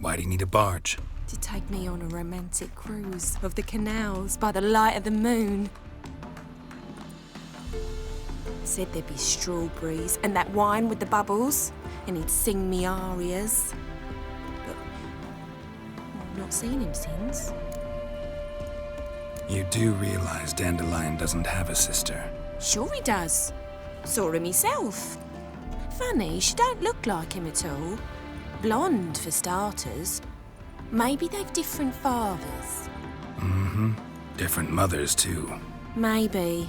Why do you need a barge? To take me on a romantic cruise of the canals by the light of the moon. Said there'd be strawberries and that wine with the bubbles, and he'd sing me arias. But I've not seen him since. You do realize Dandelion doesn't have a sister? Sure he does. Saw him himself. Funny, she don't look like him at all. Blonde, for starters. Maybe they've different fathers. Mm-hmm. Different mothers, too. Maybe.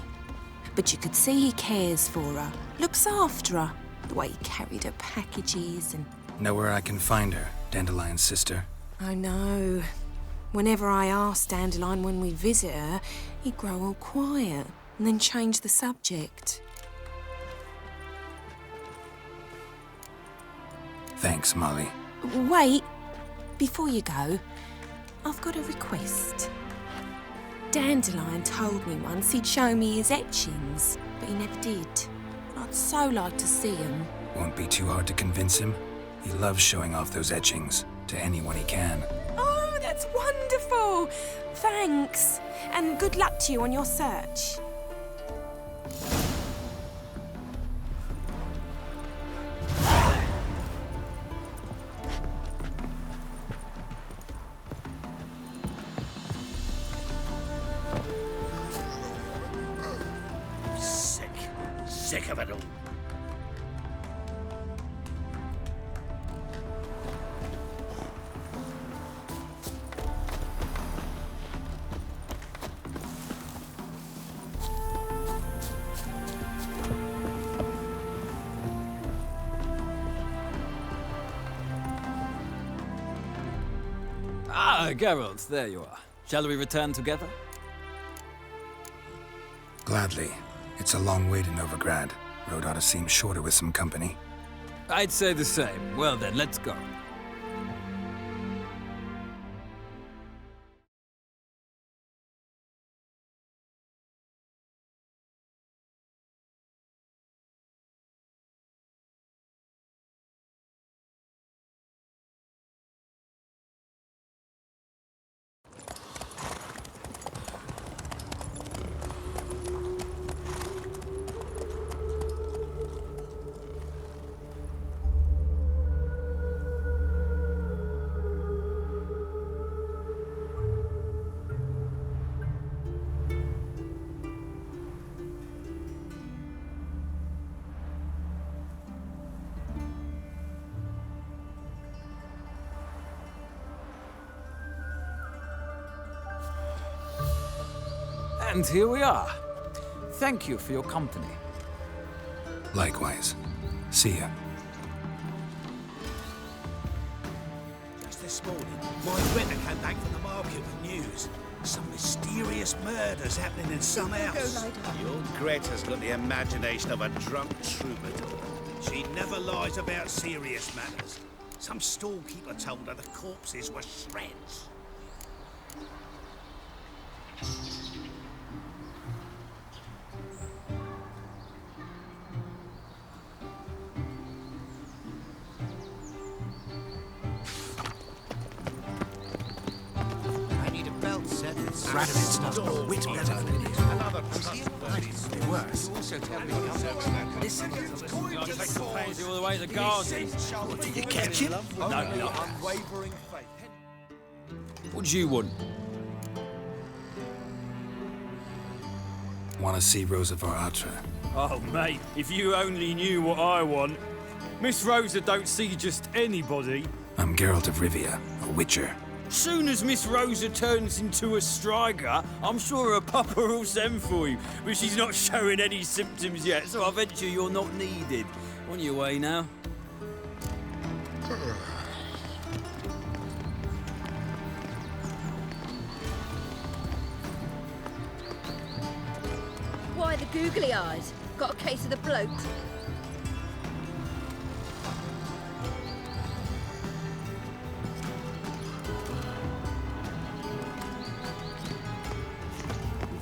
But you could see he cares for her. Looks after her. The way he carried her packages and... Know where I can find her, Dandelion's sister? I know. Whenever I asked Dandelion when we'd visit her, he'd grow all quiet and then change the subject. Thanks, Molly. Wait. Before you go, I've got a request. Dandelion told me once he'd show me his etchings, but he never did. I'd so like to see them. Won't be too hard to convince him. He loves showing off those etchings to anyone he can. Oh, that's wonderful! Thanks. And good luck to you on your search. Sick of it all. Ah, Geralt, there you are. Shall we return together? Gladly. It's a long way to Novigrad. Road ought to seem shorter with some company. I'd say the same. Well then, let's go. And here we are. Thank you for your company. Likewise. See ya. Just this morning, my renter came back from the market with news. Some mysterious murders happening in some house. Your Greta's got the imagination of a drunk troubadour. She never lies about serious matters. Some storekeeper told her the corpses were shreds. I need a belt set. Radovid's not whit better than it is. Another Be worse. Also tell me Listen, Fancy all the way to the garden. did you catch him? No, no. Unwavering faith. What do you want? Want to see Rosa Varatra? Oh, mate, if you only knew what I want. Miss Rosa don't see just anybody. I'm Geralt of Rivia, a witcher. Soon as Miss Rosa turns into a striker, I'm sure her papa will send for you. But she's not showing any symptoms yet, so I venture you're not needed. On your way now. Why the googly eyes? Got a case of the bloat?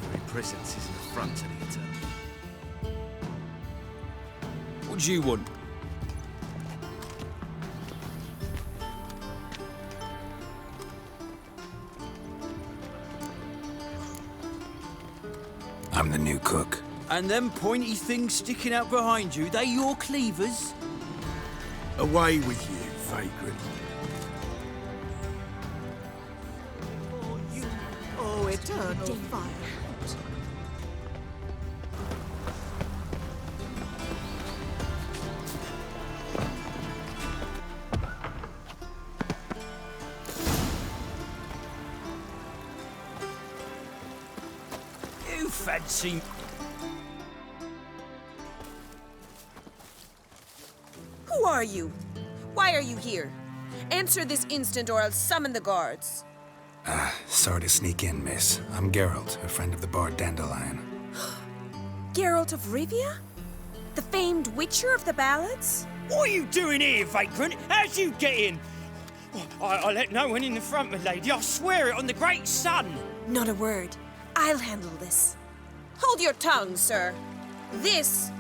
Very presence is an affront to the eternal. What do you want? I'm the new cook. And them pointy things sticking out behind you, they your cleavers? Away with you, vagrant. Oh, eternal fire. You fancy... Who are you? Why are you here? Answer this instant or I'll summon the guards. Sorry to sneak in, miss. I'm Geralt, a friend of the bard Dandelion. Geralt of Rivia? The famed witcher of the ballads? What are you doing here, vagrant? How'd you get in? I let no one in the front, my lady. I swear it on the great sun. Not a word. I'll handle this. Hold your tongue, sir. This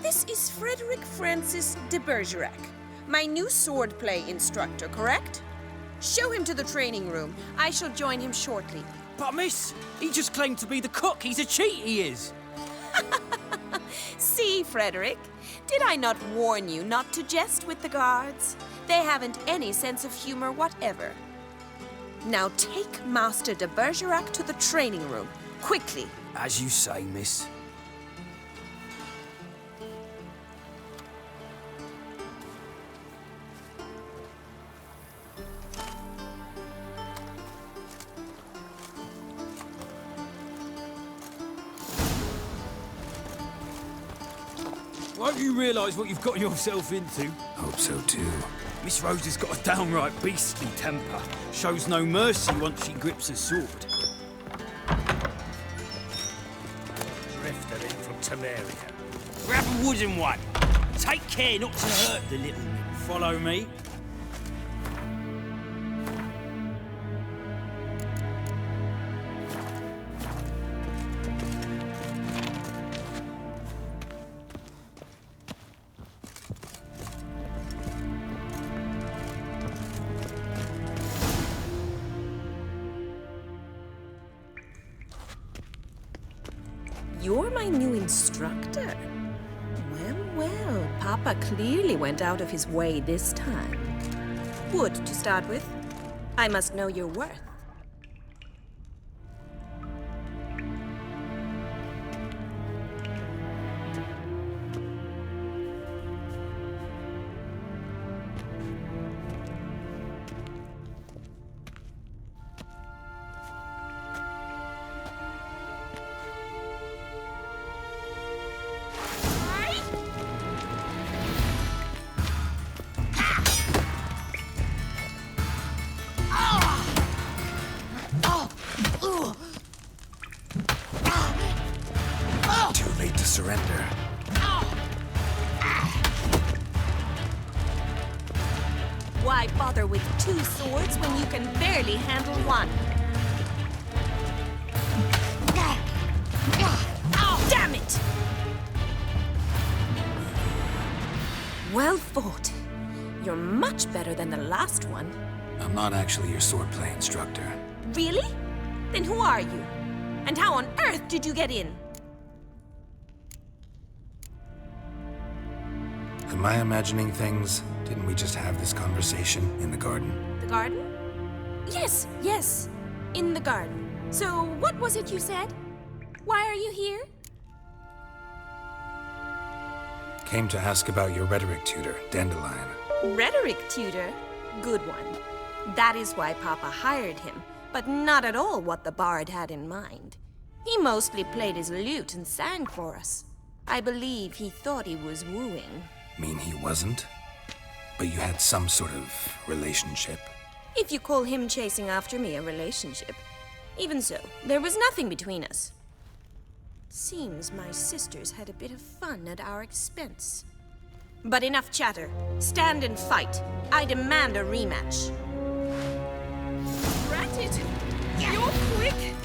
is Frederick Francis de Bergerac, my new swordplay instructor, correct? Show him to the training room. I shall join him shortly. But miss, he just claimed to be the cook. He's a cheat, he is. See, Frederick, did I not warn you not to jest with the guards? They haven't any sense of humor whatever. Now take Master de Bergerac to the training room, quickly. As you say, miss. Won't you realise what you've got yourself into? Hope so too. Miss Rosa's got a downright beastly temper. Shows no mercy once she grips a sword. Drifted in from Tamerica. Grab a wooden one. Take care not to hurt the little man. Follow me. You're my new instructor? Well, well, Papa clearly went out of his way this time. Wood, to start with. I must know your worth. surrender. Why bother with 2 swords when you can barely handle one? Damn it! Well fought. You're much better than the last one. I'm not actually your swordplay instructor. Really? Then who are you? And how on earth did you get in? Am I imagining things? Didn't we just have this conversation in the garden? The garden? Yes, yes. In the garden. So, what was it you said? Why are you here? Came to ask about your rhetoric tutor, Dandelion. Rhetoric tutor? Good one. That is why Papa hired him, but not at all what the bard had in mind. He mostly played his lute and sang for us. I believe he thought he was wooing. Mean he wasn't? But you had some sort of relationship? If you call him chasing after me a relationship. Even so, there was nothing between us. Seems my sisters had a bit of fun at our expense. But enough chatter. Stand and fight. I demand a rematch. Rat it! You're quick!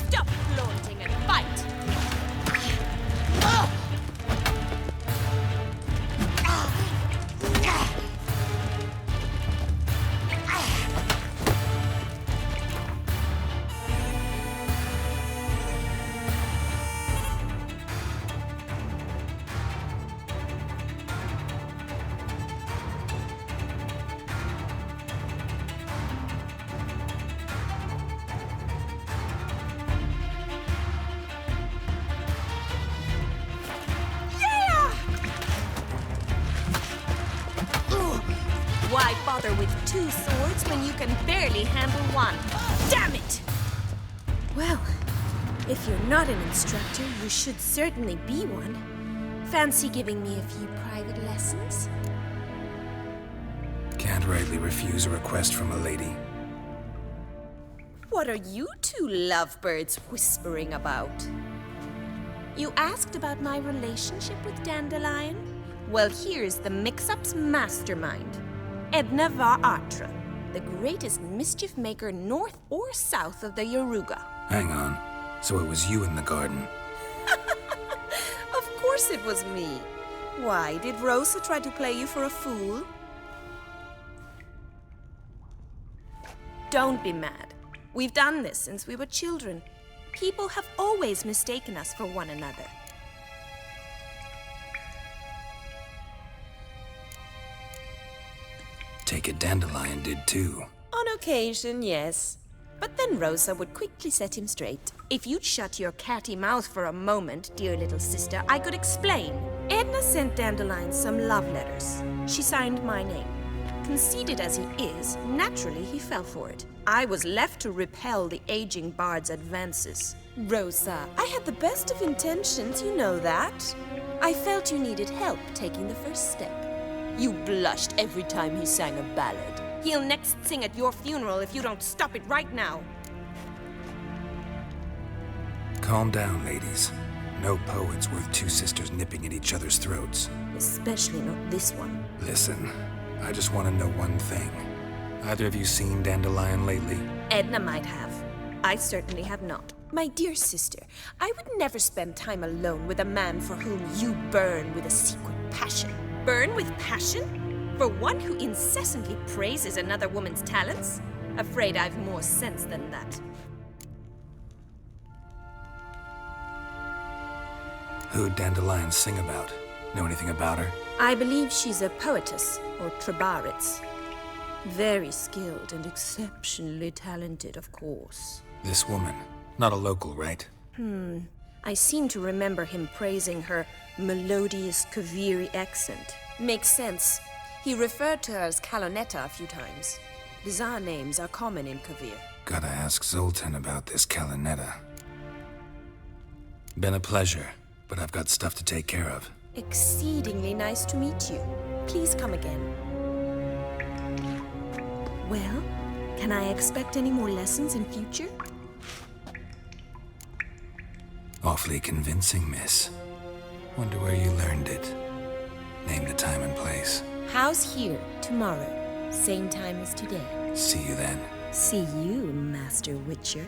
Stop flaunting and fight! Why bother with 2 swords when you can barely handle one? Damn it! Well, if you're not an instructor, you should certainly be one. Fancy giving me a few private lessons? Can't rightly refuse a request from a lady. What are you 2 lovebirds whispering about? You asked about my relationship with Dandelion? Well, here's the mix-up's mastermind. Edna var Atra, the greatest mischief maker north or south of the Yaruga. Hang on. So it was you in the garden? Of course it was me. Why, did Rosa try to play you for a fool? Don't be mad. We've done this since we were children. People have always mistaken us for one another. Take it Dandelion did too. On occasion, yes. But then Rosa would quickly set him straight. If you'd shut your catty mouth for a moment, dear little sister, I could explain. Edna sent Dandelion some love letters. She signed my name. Conceited as he is, naturally he fell for it. I was left to repel the aging bard's advances. Rosa, I had the best of intentions, you know that. I felt you needed help taking the first step. You blushed every time he sang a ballad. He'll next sing at your funeral if you don't stop it right now. Calm down, ladies. No poet's worth 2 sisters nipping at each other's throats. Especially not this one. Listen, I just want to know one thing. Either of you seen Dandelion lately? Edna might have. I certainly have not. My dear sister, I would never spend time alone with a man for whom you burn with a secret passion. Burn with passion? For one who incessantly praises another woman's talents? Afraid I've more sense than that. Who'd Dandelion sing about? Know anything about her? I believe she's a poetess, or trabaritz. Very skilled and exceptionally talented, of course. This woman. Not a local, right? I seem to remember him praising her melodious Kaviri accent. Makes sense. He referred to her as Kalonetta a few times. Bizarre names are common in Kavir. Gotta ask Zoltan about this Kalonetta. Been a pleasure, but I've got stuff to take care of. Exceedingly nice to meet you. Please come again. Well, can I expect any more lessons in future? Awfully convincing, miss. Wonder where you learned it. Name the time and place. House here, tomorrow. Same time as today. See you then. See you, Master Witcher.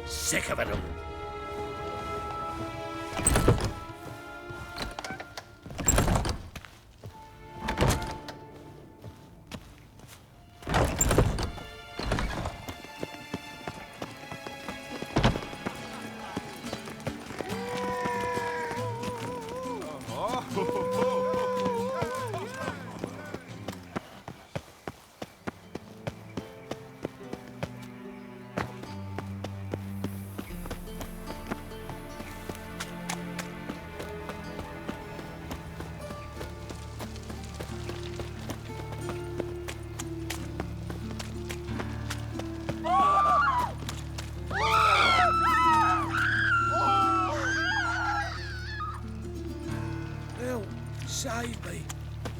Sick of it all. Save me.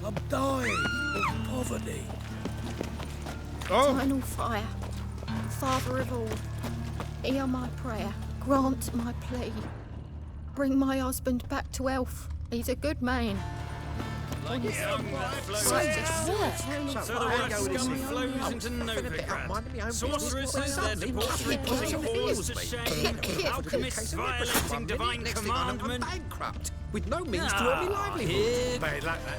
I'm dying of poverty. Eternal fire, Father of all, hear my prayer, grant my plea. Bring my husband back to health. He's a good man. Like young that flows. So the white scum flows into Novigrad. Sorceresses, their debauchery putting whores to shame. Alchemists violating divine commandment. Bankrupt, with no means to earn a livelihood. Bad luck, that.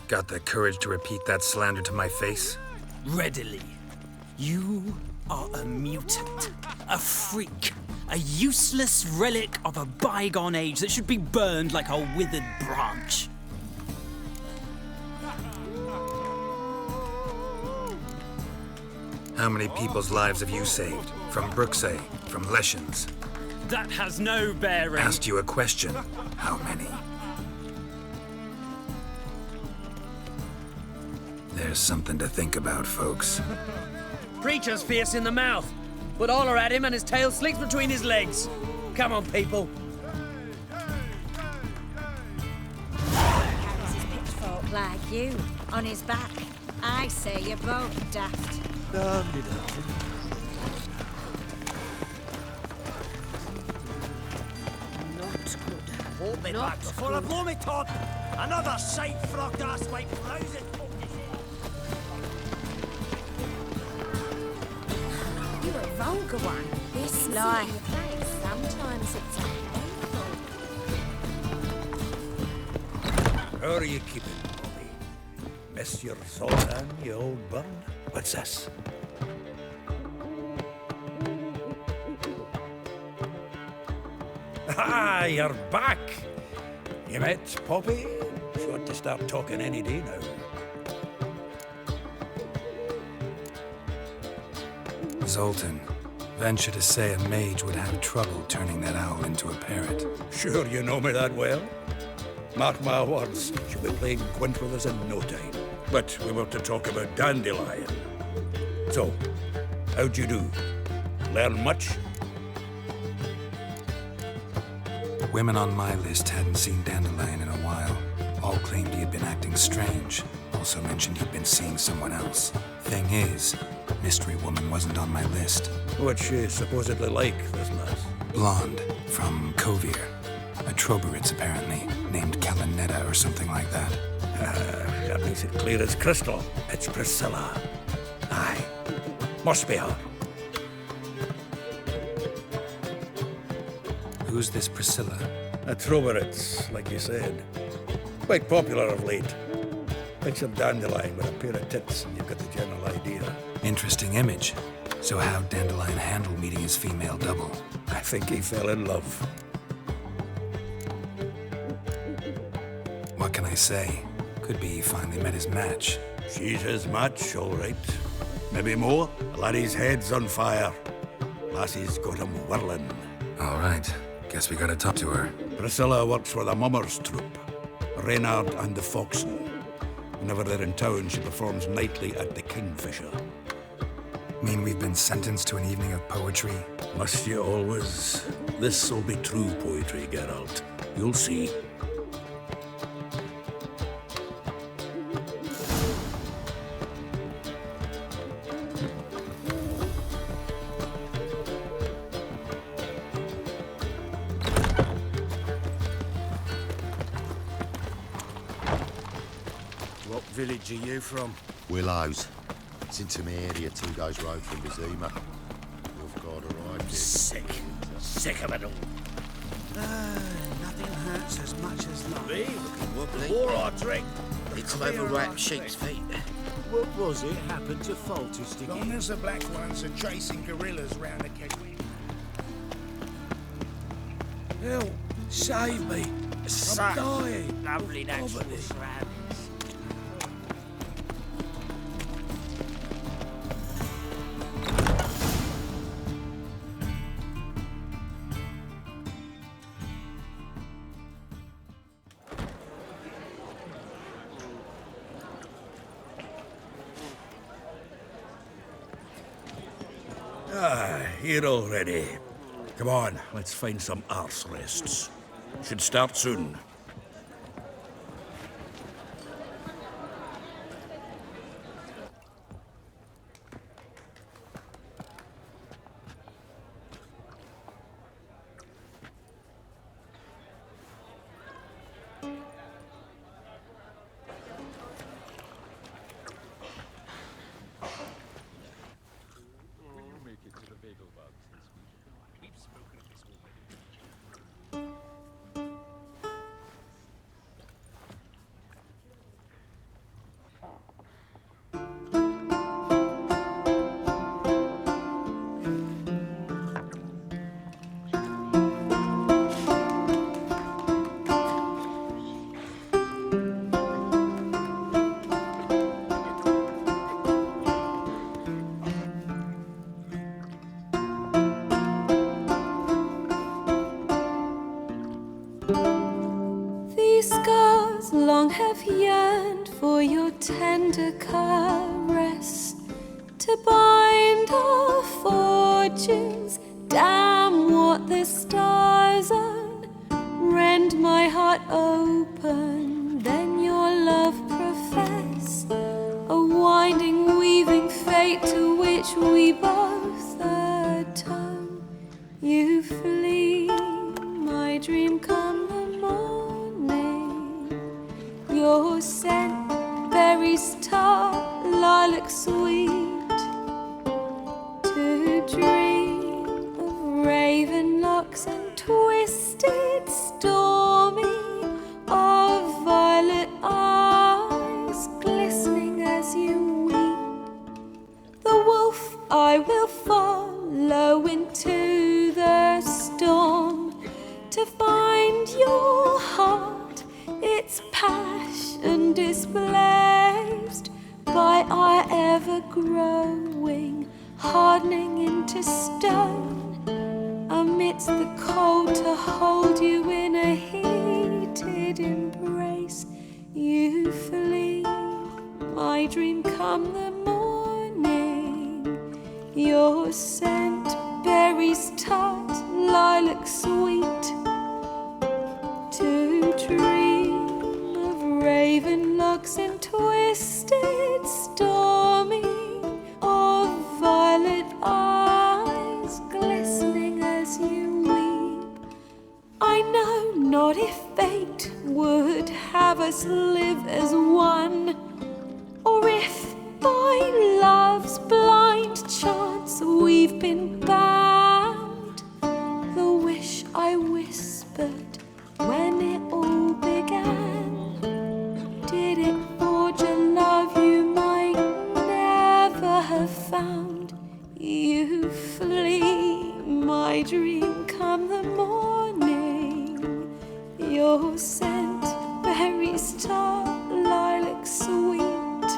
Got the courage to repeat that slander to my face? Readily. You are a mutant, a freak, a useless relic of a bygone age that should be burned like a withered branch. How many people's lives have you saved? From Brooksay, from Leshens? That has no bearing. Asked you a question. How many? There's something to think about, folks. Preacher's fierce in the mouth, but holler at him and his tail slicks between his legs. Come on, people. Carries his pitchfork like you, on his back. I say you're both daft. Hold me back before I blow me top. Another sight frogged ass like frozen. You a vulgar one. This life. Sometimes it's a How are you keeping, Bobby? Miss your Zoltan, you old bird? What's this? Ah, you're back! You met Poppy? Sure to start talking any day now. Zoltan, venture to say a mage would have trouble turning that owl into a parrot. Sure you know me that well? Mark my words, she'll be playing quint with us in no time. But we were to talk about Dandelion. So, how'd you do? Learn much? Women on my list hadn't seen Dandelion in a while. All claimed he had been acting strange. Also mentioned he'd been seeing someone else. Thing is, Mystery Woman wasn't on my list. What's she supposedly like, this lass? Blonde, from Kovir. A Troberitz, apparently, named Kalanetta or something like that. That makes it clear as crystal. It's Priscilla. Aye. Must be her. Who's this Priscilla? A Troberitz, like you said. Quite popular of late. Picture Dandelion with a pair of tits and you've got the general idea. Interesting image. So how'd Dandelion handle meeting his female double? I think he fell in love. What can I say? Could be he finally met his match. She's his match, all right. Maybe more. Laddie's head's on fire. Lassie's got him whirling. All right. Guess we gotta talk to her. Priscilla works for the Mummers troupe. Reynard and the Foxen. Whenever they're in town, she performs nightly at the Kingfisher. Mean we've been sentenced to an evening of poetry? Must you always? This'll be true poetry, Geralt. You'll see. What village are you from? Willows. It's into my area, 2 days' road from Bizima. You've got a ride. Sick. Sick of it all. Nothing hurts as much as love. Me? Wobbly. Or I drink. It's clever rat sheep's feet. What was it happened to Foltest again? Long as the black ones are chasing gorillas round the cave. Hell, save me. I'm dying. Lovely natural Poverty. surroundings. Here already. Come on, let's find some arse rests. Should start soon. These scars long have yearned for your tender caress, to bind our fortunes. Damn what the stars own. Rend my heart open, then your love profess, a winding, weaving fate to which we both atone. You flee, my dream come the morning. Your scent, berries tart, lilac sweet, to dream of raven locks and twisted, stormy, of violet eyes glistening as you weep. The wolf I will follow into the storm, to find your heart, its passion displaced by our ever-growing, hardening into stone. Amidst the cold, to hold you in a heated embrace. You flee, my dream come the morning. Your scent, berries tart, lilac sweet, to dream of raven locks and twisted, stormy, of violet eyes glistening as you weep. I know not if fate would have us live as one, or if by love's blind chance we've been bound. The wish I whispered when it all began your scent, berries tart, lilac sweet.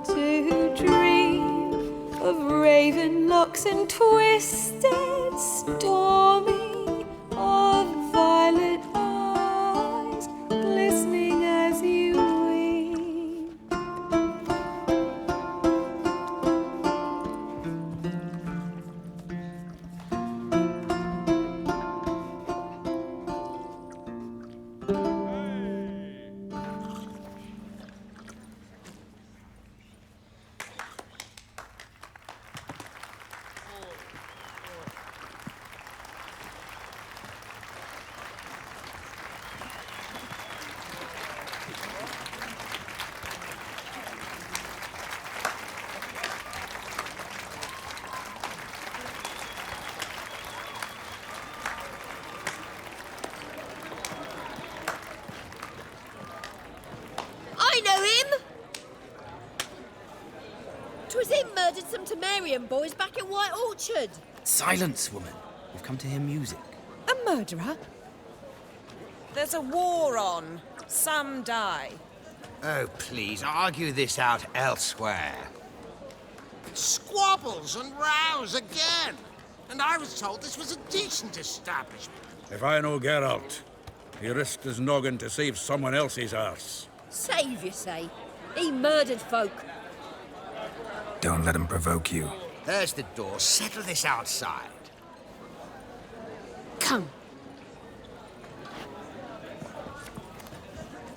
To dream of raven locks and twisted stormy, of violet eyes glistening as you weep. I know him! 'Twas him murdered some Temerian boys back at White Orchard. Silence, woman. We've come to hear music. A murderer? There's a war on. Some die. Oh, please, argue this out elsewhere. Squabbles and rows again. And I was told this was a decent establishment. If I know Geralt, he risked his noggin to save someone else's arse. Save, you say? He murdered folk. Don't let him provoke you. There's the door. Settle this outside. Come.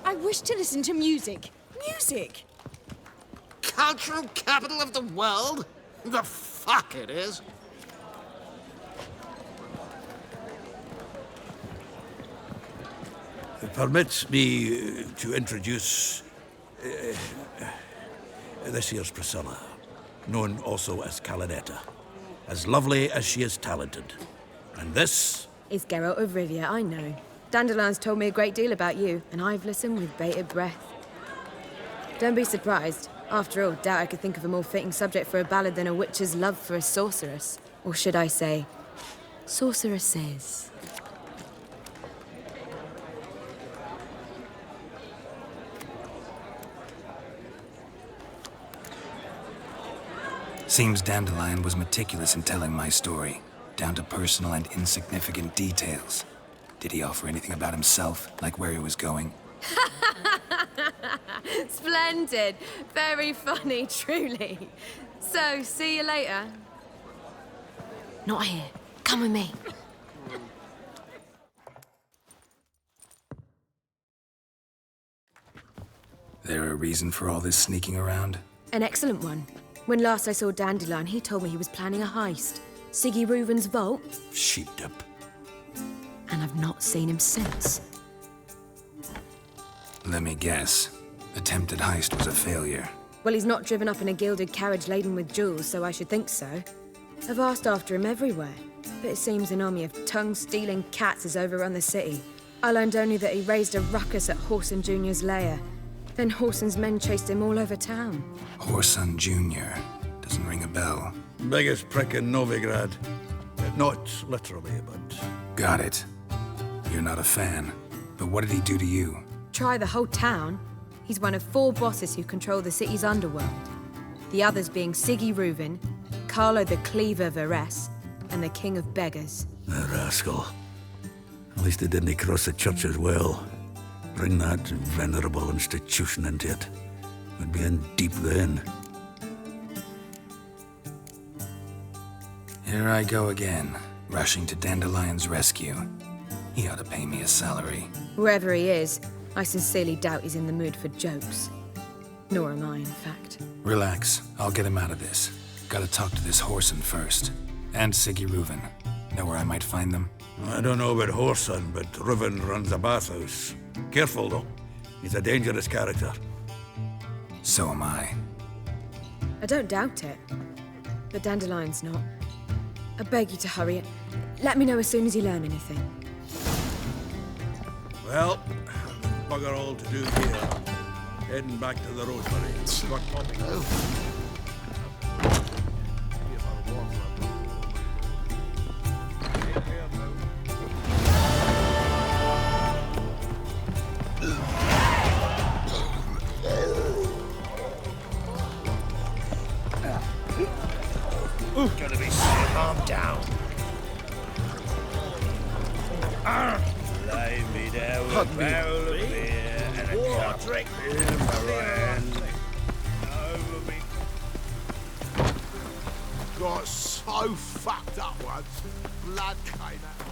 I wish to listen to music. Music! Cultural capital of the world? The fuck it is. Permit me to introduce this here's Priscilla, known also as Calinetta. As lovely as she is talented. And this? Is Geralt of Rivia, I know. Dandelion's told me a great deal about you, and I've listened with bated breath. Don't be surprised. After all, doubt I could think of a more fitting subject for a ballad than a witch's love for a sorceress. Or should I say, sorceresses. Seems Dandelion was meticulous in telling my story, down to personal and insignificant details. Did he offer anything about himself, like where he was going? Splendid. Very funny, truly. So, see you later. Not here. Come with me. There a reason for all this sneaking around? An excellent one. When last I saw Dandelion, he told me he was planning a heist. Siggy Reuven's vault. Sheepdip. And I've not seen him since. Let me guess. Attempted heist was a failure. Well, he's not driven up in a gilded carriage laden with jewels, so I should think so. I've asked after him everywhere, but it seems an army of tongue-stealing cats has overrun the city. I learned only that he raised a ruckus at Whoreson Jr.'s lair. Then Whoreson's men chased him all over town. Whoreson Jr. Doesn't ring a bell. Biggest prick in Novigrad. Not literally, but... Got it. You're not a fan. But what did he do to you? Try the whole town. He's one of 4 bosses who control the city's underworld. The others being Siggy Reuven, Carlo the Cleaver Varese, and the King of Beggars. A rascal. At least he didn't cross the church as well. Bring that venerable institution into it. We'd be in deep then. Here I go again, rushing to Dandelion's rescue. He ought to pay me a salary. Wherever he is, I sincerely doubt he's in the mood for jokes. Nor am I, in fact. Relax, I'll get him out of this. Gotta talk to this Whoreson first. And Siggy Reuven. Know where I might find them? I don't know about Whoreson, but Reuven runs a bathhouse. Careful, though. He's a dangerous character. So am I. I don't doubt it. But Dandelion's not. I beg you to hurry. Let me know as soon as you learn anything. Well, bugger all to do here. Heading back to the Rosemary. Struck popping. pardon me. Barrel of beer and a cup drink. in my hand. Got so fucked up once, blood came out.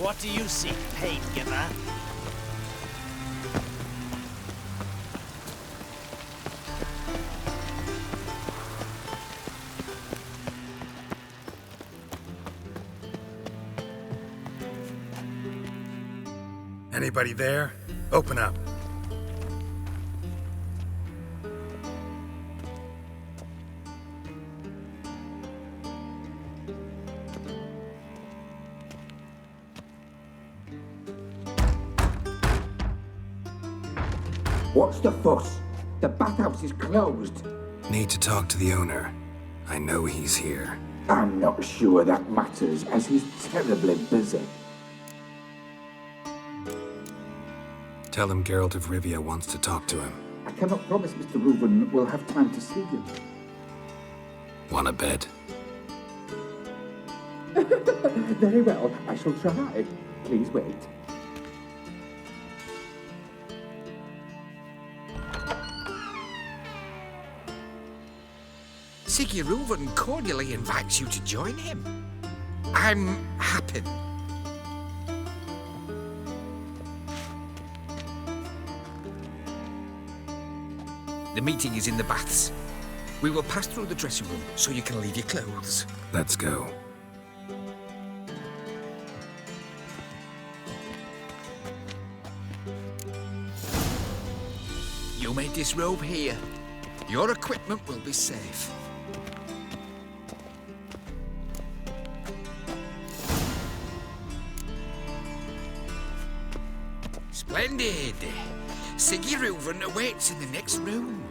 What do you seek, pain giver? Anybody there? Open up. What's the fuss? The bathhouse is closed. Need to talk to the owner. I know he's here. I'm not sure that matters, as he's terribly busy. Tell him Geralt of Rivia wants to talk to him. I cannot promise Mr. Reuven will have time to see you. Want a bed? Very well, I shall try. Please wait. Siggy Reuven cordially invites you to join him. I'm happy. The meeting is in the baths. We will pass through the dressing room so you can leave your clothes. Let's go. You may disrobe here. Your equipment will be safe. Splendid! Siggy Reuven awaits in the next room.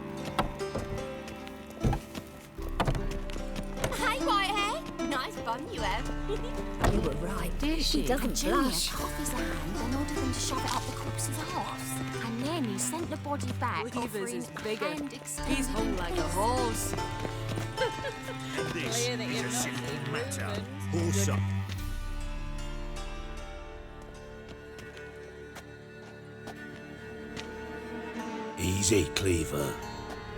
Hey, Whitehair. Nice bun you have. You were right, dear. She doesn't Junior blush. cut off his hand and ordered them to shove it up the corpse's arse. And then he sent the body back, offering is bigger. hand extended. He's hung like a horse. This is a simple matter. Horse up. Easy, Cleaver.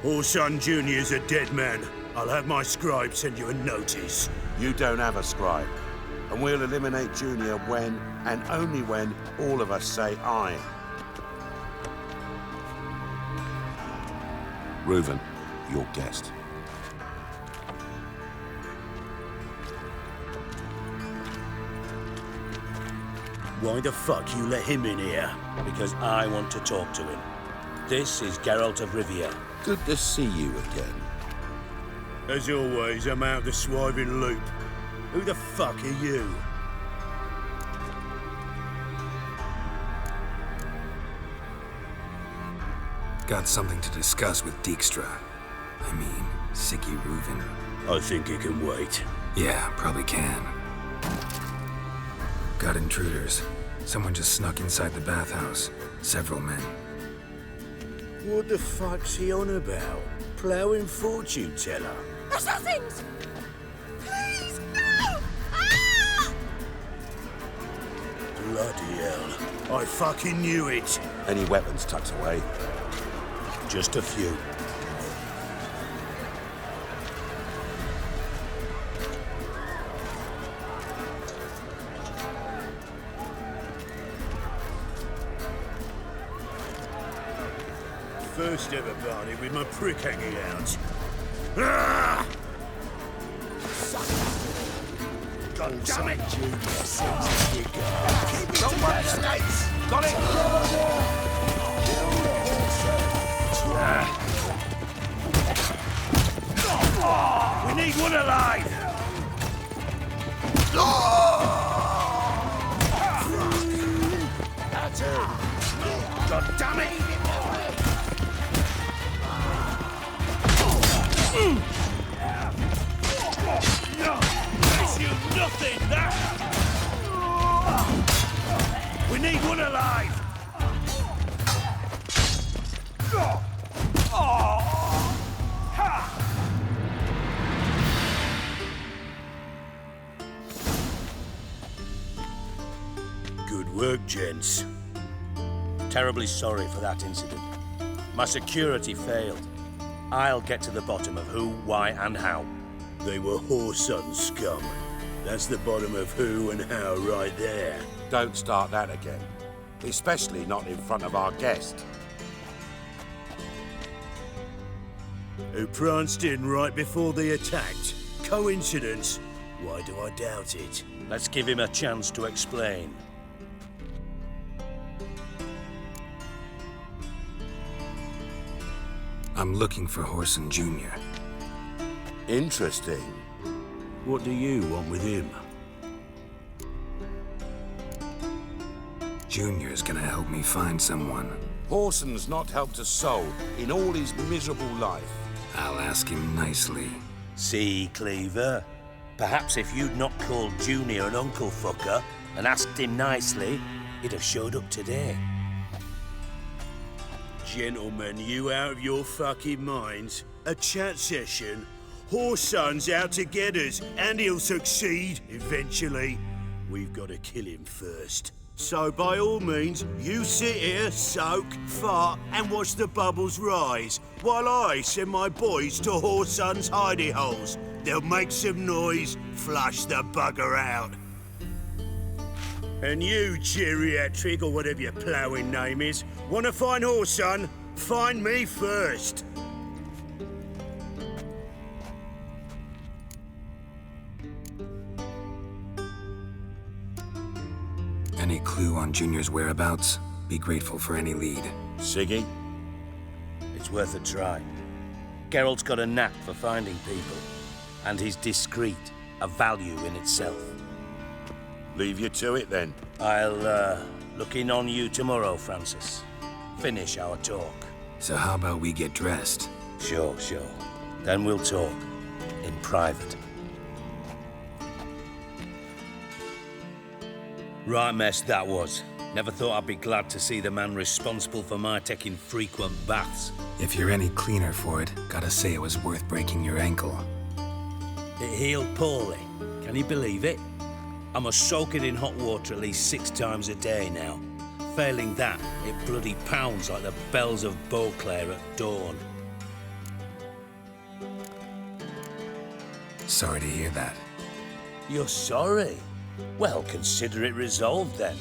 Orson Jr.'s a dead man. I'll have my scribe send you a notice. You don't have a scribe. And we'll eliminate Junior when, and only when, all of us say aye. Reuven, your guest. Why the fuck you let him in here? Because I want to talk to him. This is Geralt of Rivia. Good to see you again. As always, I'm out the swiving loop. Who the fuck are you? Got something to discuss with Dijkstra. I mean, Siggy Reuven. I think it can wait. Yeah, probably can. Got intruders. Someone just snuck inside the bathhouse. Several men. What the fuck's he on about? Ploughing fortune teller? Assassins! Please, no! Ah! Bloody hell. I fucking knew it. Any weapons tucked away? Just a few. First ever party with my prick hanging out. Ah! God damn it! Don't worry, States! Got it! We need one alive! That's it! God damn it! Makes you nothing, that! We need one alive! Good work, gents. Terribly sorry for that incident. My security failed. I'll get to the bottom of who, why, and how. They were whoreson scum. That's the bottom of who and how right there. Don't start that again. Especially not in front of our guest. Who pranced in right before they attacked. Coincidence? Why do I doubt it? Let's give him a chance to explain. I'm looking for Whoreson Jr. Interesting. What do you want with him? Junior's gonna help me find someone. Whoreson's not helped a soul in all his miserable life. I'll ask him nicely. See, Cleaver? Perhaps if you'd not called Junior an uncle fucker and asked him nicely, he'd have showed up today. Gentlemen, you out of your fucking minds? A chat session? Whoreson's out to get us, and he'll succeed eventually. We've got to kill him first. So by all means, you sit here, soak, fart, and watch the bubbles rise, while I send my boys to Whoreson's hidey holes. They'll make some noise, flush the bugger out. And you, geriatric, or whatever your ploughing name is, want to find Whoreson? Find me first. Any clue on Junior's whereabouts? Be grateful for any lead. Siggy? It's worth a try. Geralt's got a knack for finding people. And he's discreet, a value in itself. Leave you to it, then. I'll, look in on you tomorrow, Francis. Finish our talk. So how about we get dressed? Sure. Then we'll talk. In private. Right mess that was. Never thought I'd be glad to see the man responsible for my taking frequent baths. If you're any cleaner for it, gotta say it was worth breaking your ankle. It healed poorly. Can you believe it? I must soak it in hot water at least 6 times a day now. Failing that, it bloody pounds like the bells of Beauclair at dawn. Sorry to hear that. You're sorry? Well, consider it resolved then.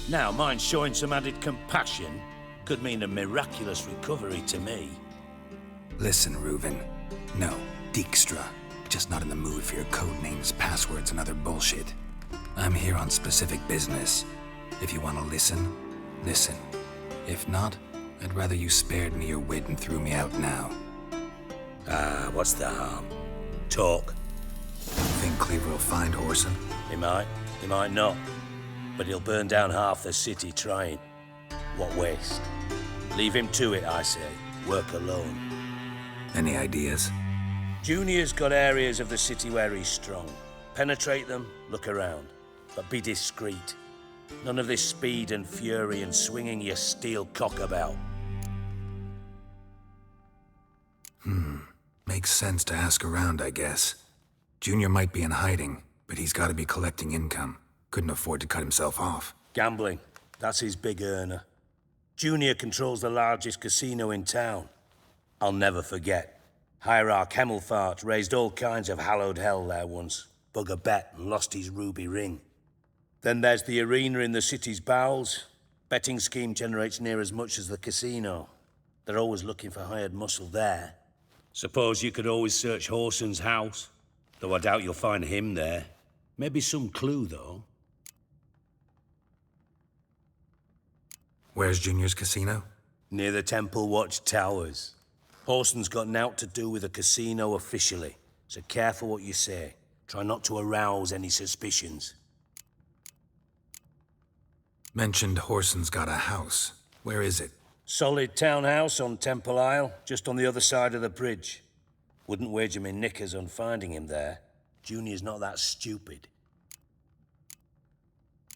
Now, mind showing some added compassion could mean a miraculous recovery to me. Listen, Reuven. No, Dijkstra. Just not in the mood for your code names, passwords, and other bullshit. I'm here on specific business. If you want to listen, listen. If not, I'd rather you spared me your wit and threw me out now. What's the harm? Talk. Think Cleaver will find Whoreson? He might not. But he'll burn down half the city trying. What waste? Leave him to it, I say. Work alone. Any ideas? Junior's got areas of the city where he's strong. Penetrate them, look around. But be discreet. None of this speed and fury and swinging your steel cock about. Makes sense to ask around, I guess. Junior might be in hiding, but he's got to be collecting income. Couldn't afford to cut himself off. Gambling. That's his big earner. Junior controls the largest casino in town. I'll never forget. Hierarch Hemmelfart raised all kinds of hallowed hell there once. Bug a bet and lost his ruby ring. Then there's the arena in the city's bowels. Betting scheme generates near as much as the casino. They're always looking for hired muscle there. Suppose you could always search Whoreson's house. Though I doubt you'll find him there. Maybe some clue, though. Where's Junior's casino? Near the Temple Watch Towers. Whoreson's got nought to do with the casino officially. So careful what you say. Try not to arouse any suspicions. Mentioned Whoreson's got a house. Where is it? Solid townhouse on Temple Isle, just on the other side of the bridge. Wouldn't wager me knickers on finding him there. Junior's not that stupid.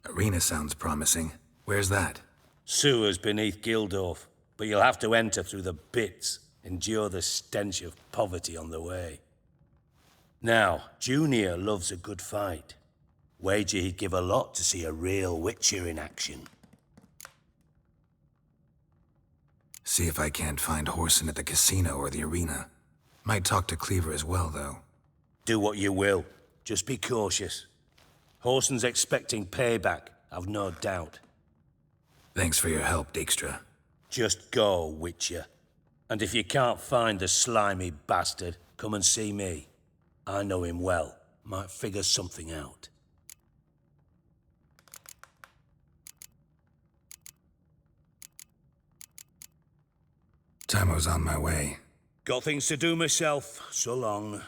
Arena sounds promising. Where's that? Sewers beneath Gildorf, but you'll have to enter through the bits, endure the stench of poverty on the way. Now, Junior loves a good fight. Wager he'd give a lot to see a real Witcher in action. See if I can't find Whoreson at the casino or the arena. Might talk to Cleaver as well, though. Do what you will. Just be cautious. Whoreson's expecting payback, I've no doubt. Thanks for your help, Dijkstra. Just go, Witcher. And if you can't find the slimy bastard, come and see me. I know him well. Might figure something out. Time was on my way. Got things to do myself. So long.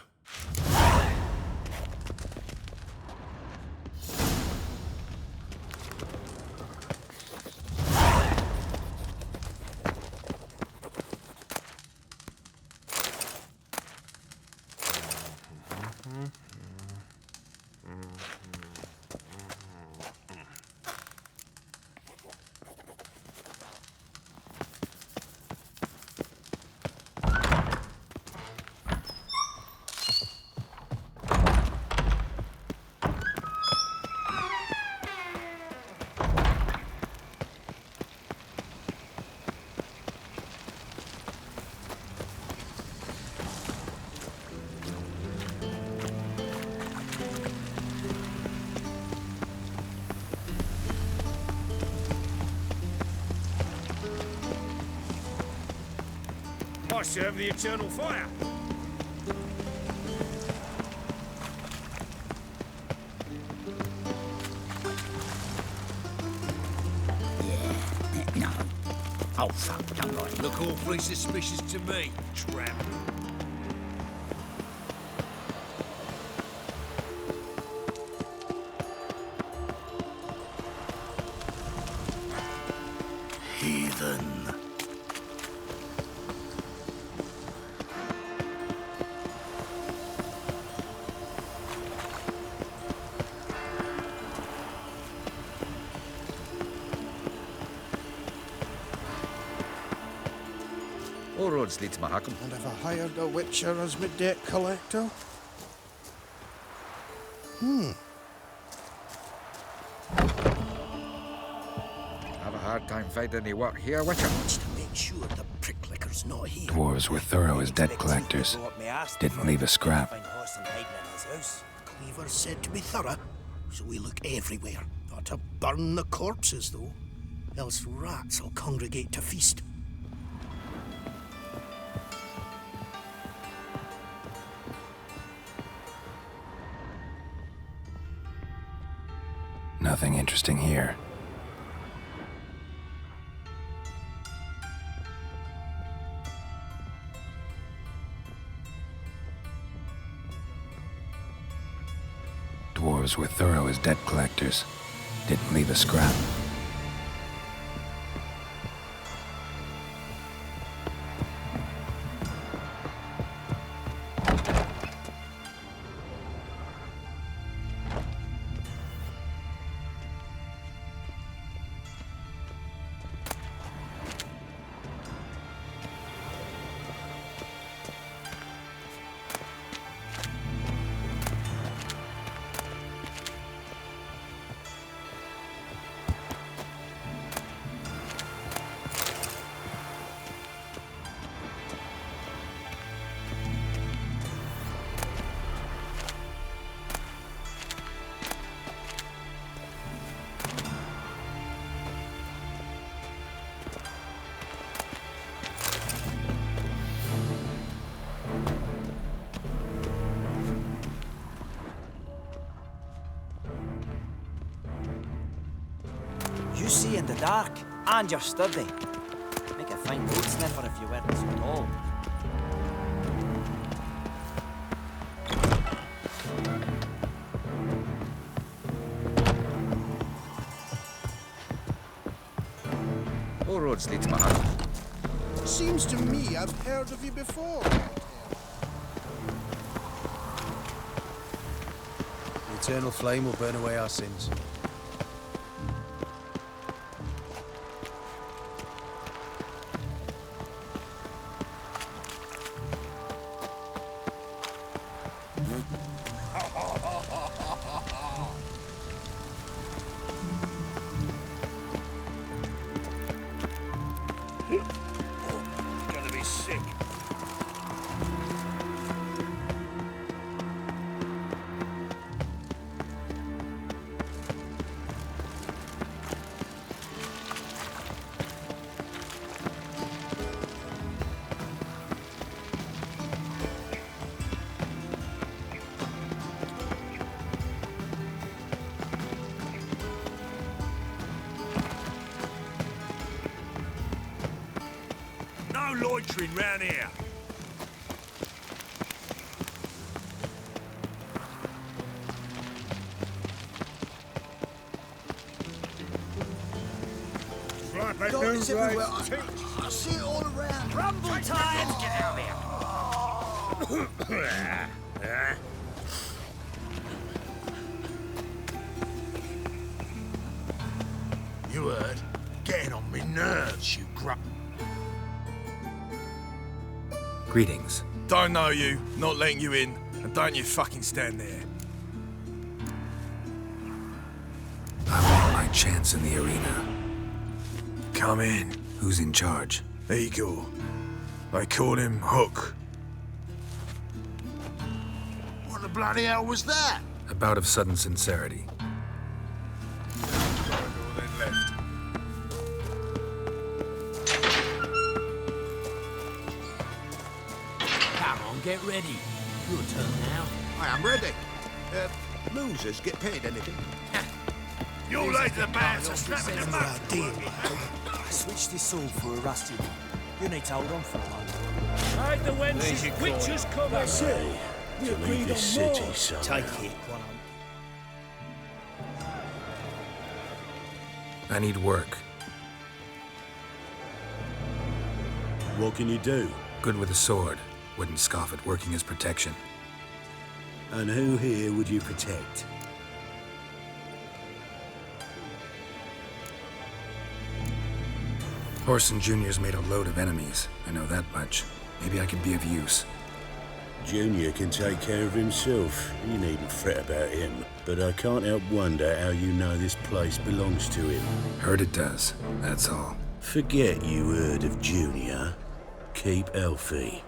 I serve the eternal fire. No. Oh, fuck, don't lie. Look awfully suspicious to me, tramp. Heathen. All roads lead to Mahakam. And have I hired a Witcher as my debt collector? Have a hard time finding any work here, Witcher. Wants to make sure the pricklicker's not here. Dwarves were thorough as debt collectors. Didn't leave a scrap. Cleaver said to be thorough, so we look everywhere. Not to burn the corpses, though. Else rats will congregate to feast. Nothing interesting here. dwarves were thorough as debt collectors. Didn't leave a scrap. You see in the dark, and you're sturdy. Make a fine goat sniffer if you weren't so tall. All roads lead to my house. Seems to me I've heard of you before. The eternal flame will burn away our sins. Gonna be sick. No loitering round here. Right, mate, It's no everywhere. right. I see it all around. Rumble time! Get out here. You heard? Getting on me nerves, you grunt. Greetings. Don't know you, not letting you in, and don't you fucking stand there. I want my chance in the arena. Come in. Who's in charge? Eagle. They call him Hook. What the bloody hell was that? A bout of sudden sincerity. Come on, get ready. Your turn now. I am ready. Losers get paid anything? You laid the bands are snapping them up. I switched this all for a rusty one. You need to hold on for a moment. Hide the wenches, witches come and say. We agreed on more. Take it, one I need work. What can you do? Good with a sword. Wouldn't scoff at working as protection. And who here would you protect? Orson Jr.'s made a load of enemies. I know that much. Maybe I could be of use. Junior can take care of himself. You needn't fret about him. But I can't help wonder how you know this place belongs to him. Heard it does, that's all. Forget you heard of Junior. Keep healthy.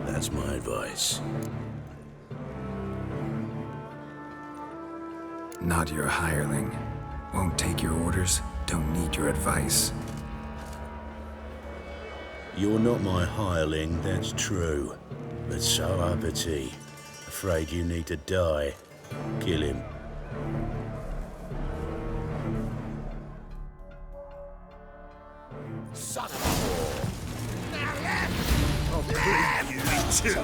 That's my advice. Not your hireling. Won't take your orders, don't need your advice. You're not my hireling, that's true. But so are Petit. Afraid you need to die. Kill him. Son of a whore. I'll bring you too.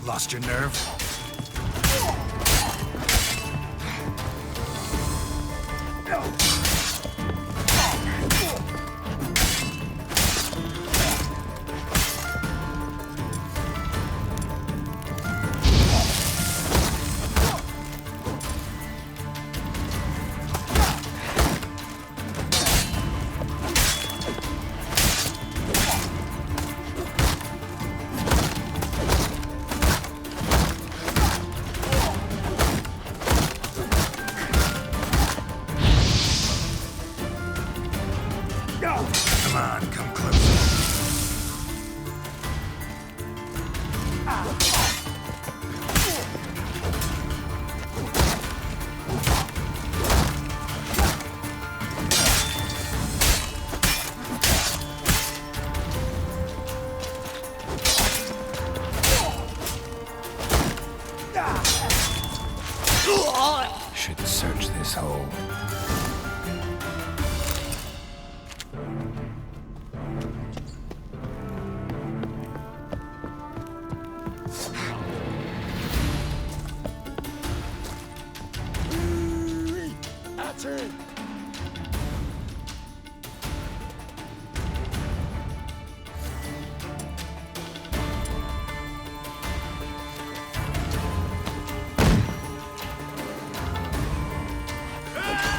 Lost your nerve? Come on, come closer. Should search this hole. That's it.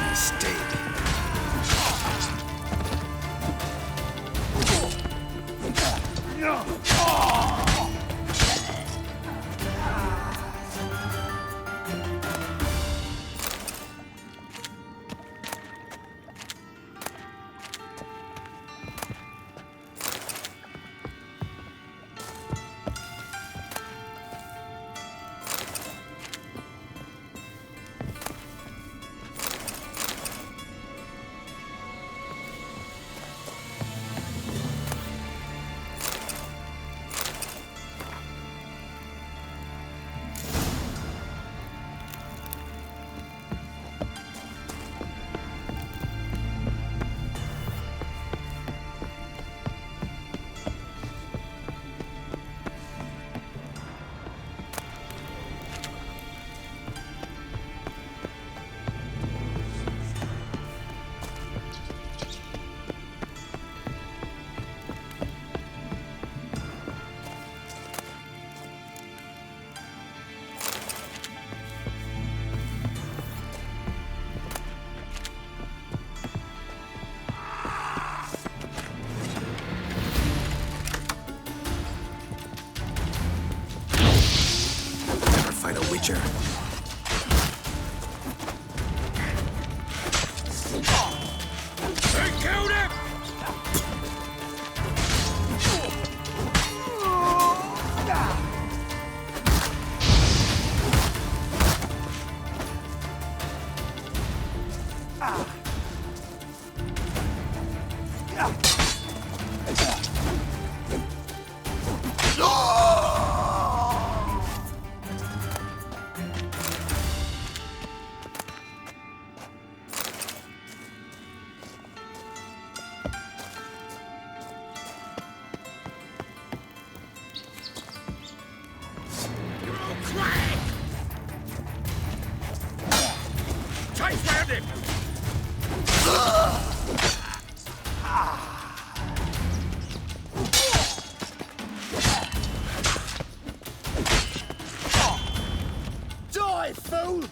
Mistake. Fight a witcher. They killed him! Chase round him! Die, fool!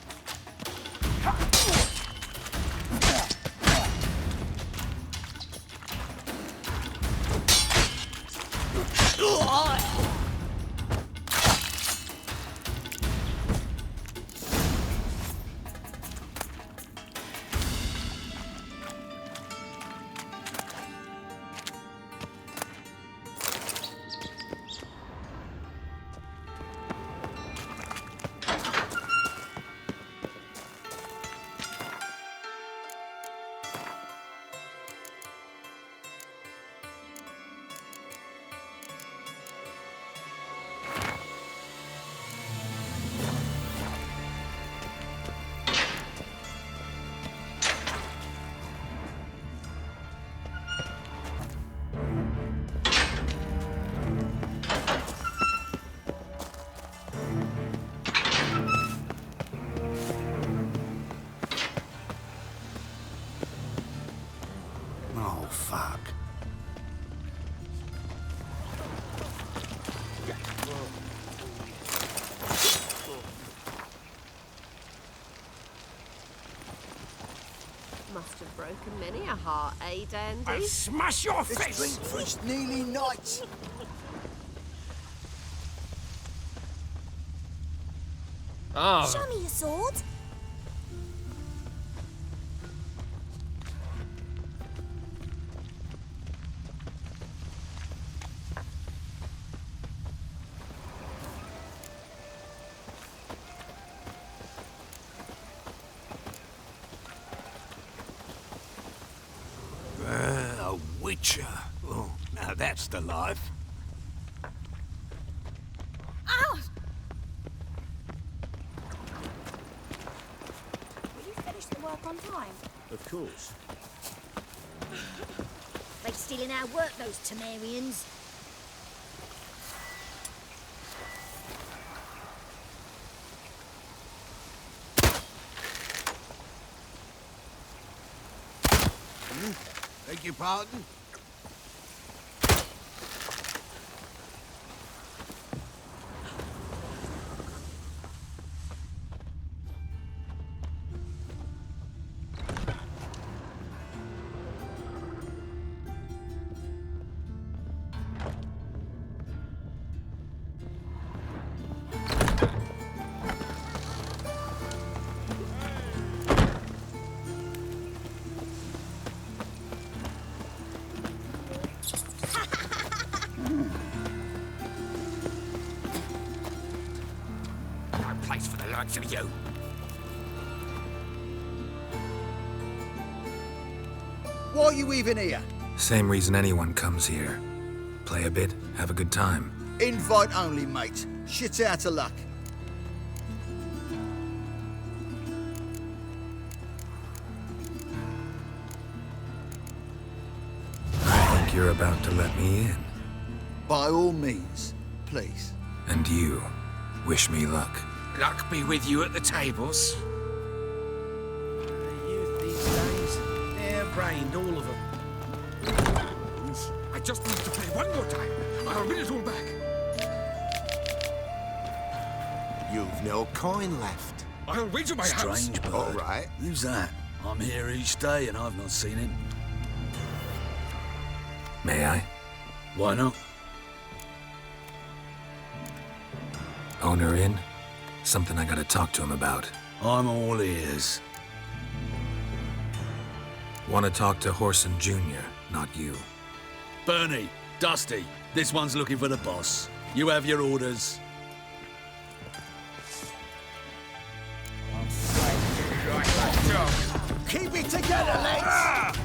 broken many a heart, eh, Dandy? I'll smash your Let's face! drink for its nearly night. Oh. Show me your sword. A witcher. Oh, now that's the life. Ow! Will you finish the work on time? Of course. They stealing our work, those Temerians. Beg your pardon? Place for the likes of you. Why are you even here? Same reason anyone comes here. Play a bit, have a good time. Invite only, mate. Shit out of luck. I think you're about to let me in. By all means, please. And you, wish me luck. Luck be with you at the tables. The youth these days, hair-brained, all of them. I just need to play one more time. I'll win it all back. You've no coin left. I'll wager my house. Strange bird. All right. Who's that? I'm here each day and I've not seen him. May I? Why not? Owner in? Something I gotta talk to him about. I'm all ears. Want to talk to Horson Jr., not you. Bernie, Dusty, this one's looking for the boss. You have your orders. Keep it together, lads!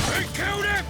They killed him!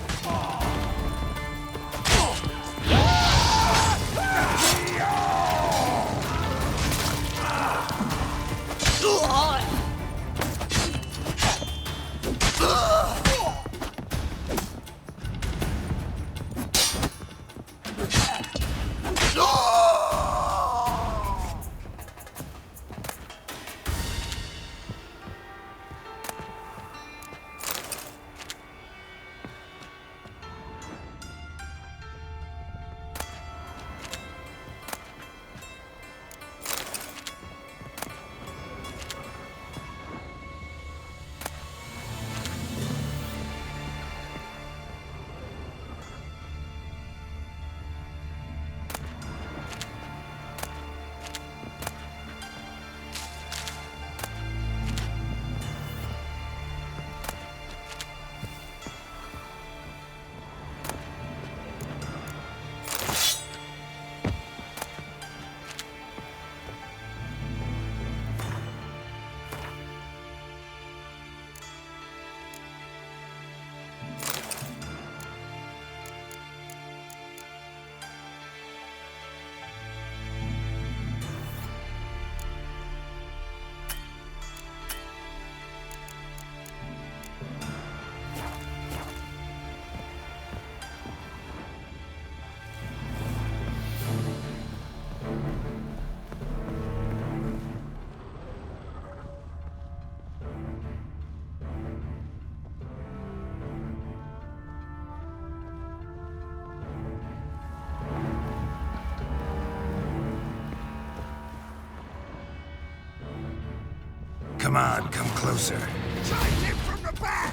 Come on, come closer. Take him from the back!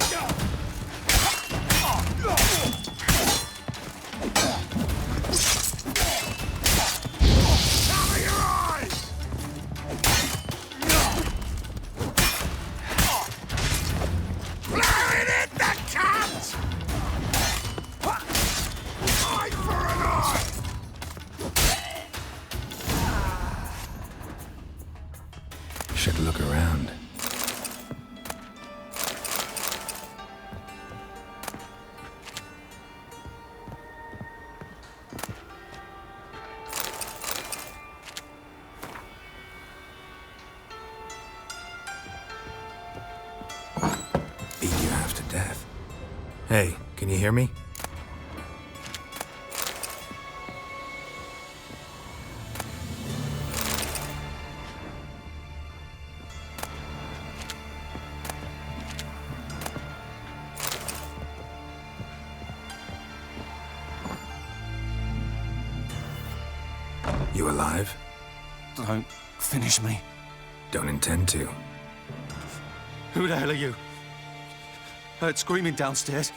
Cover your eyes! Blowing it, the cat! Eye for an eye! Should look around. Beat you half to death. Hey, can you hear me? You alive? Don't finish me. Don't intend to. Who the hell are you? Heard screaming downstairs.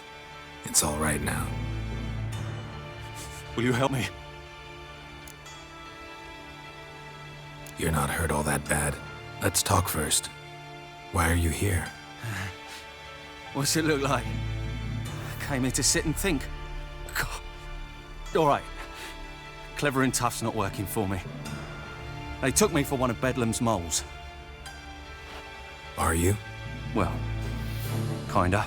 It's all right now. Will you help me? You're not hurt all that bad. Let's talk first. Why are you here? What's it look like? Came here to sit and think. God. All right. Clever and tough's not working for me. They took me for one of Bedlam's moles. Are you? Well, kinda.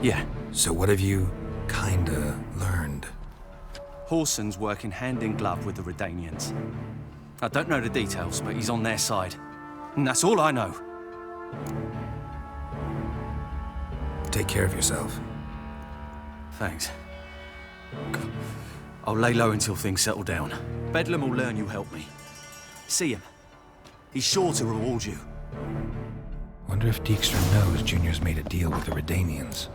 Yeah. So what have you kinda learned? Horson's working hand in glove with the Redanians. I don't know the details, but he's on their side. And that's all I know. Take care of yourself. Thanks. I'll lay low until things settle down. Bedlam will learn you helped me. See him. He's sure to reward you. Wonder if Dijkstra knows Junior's made a deal with the Redanians.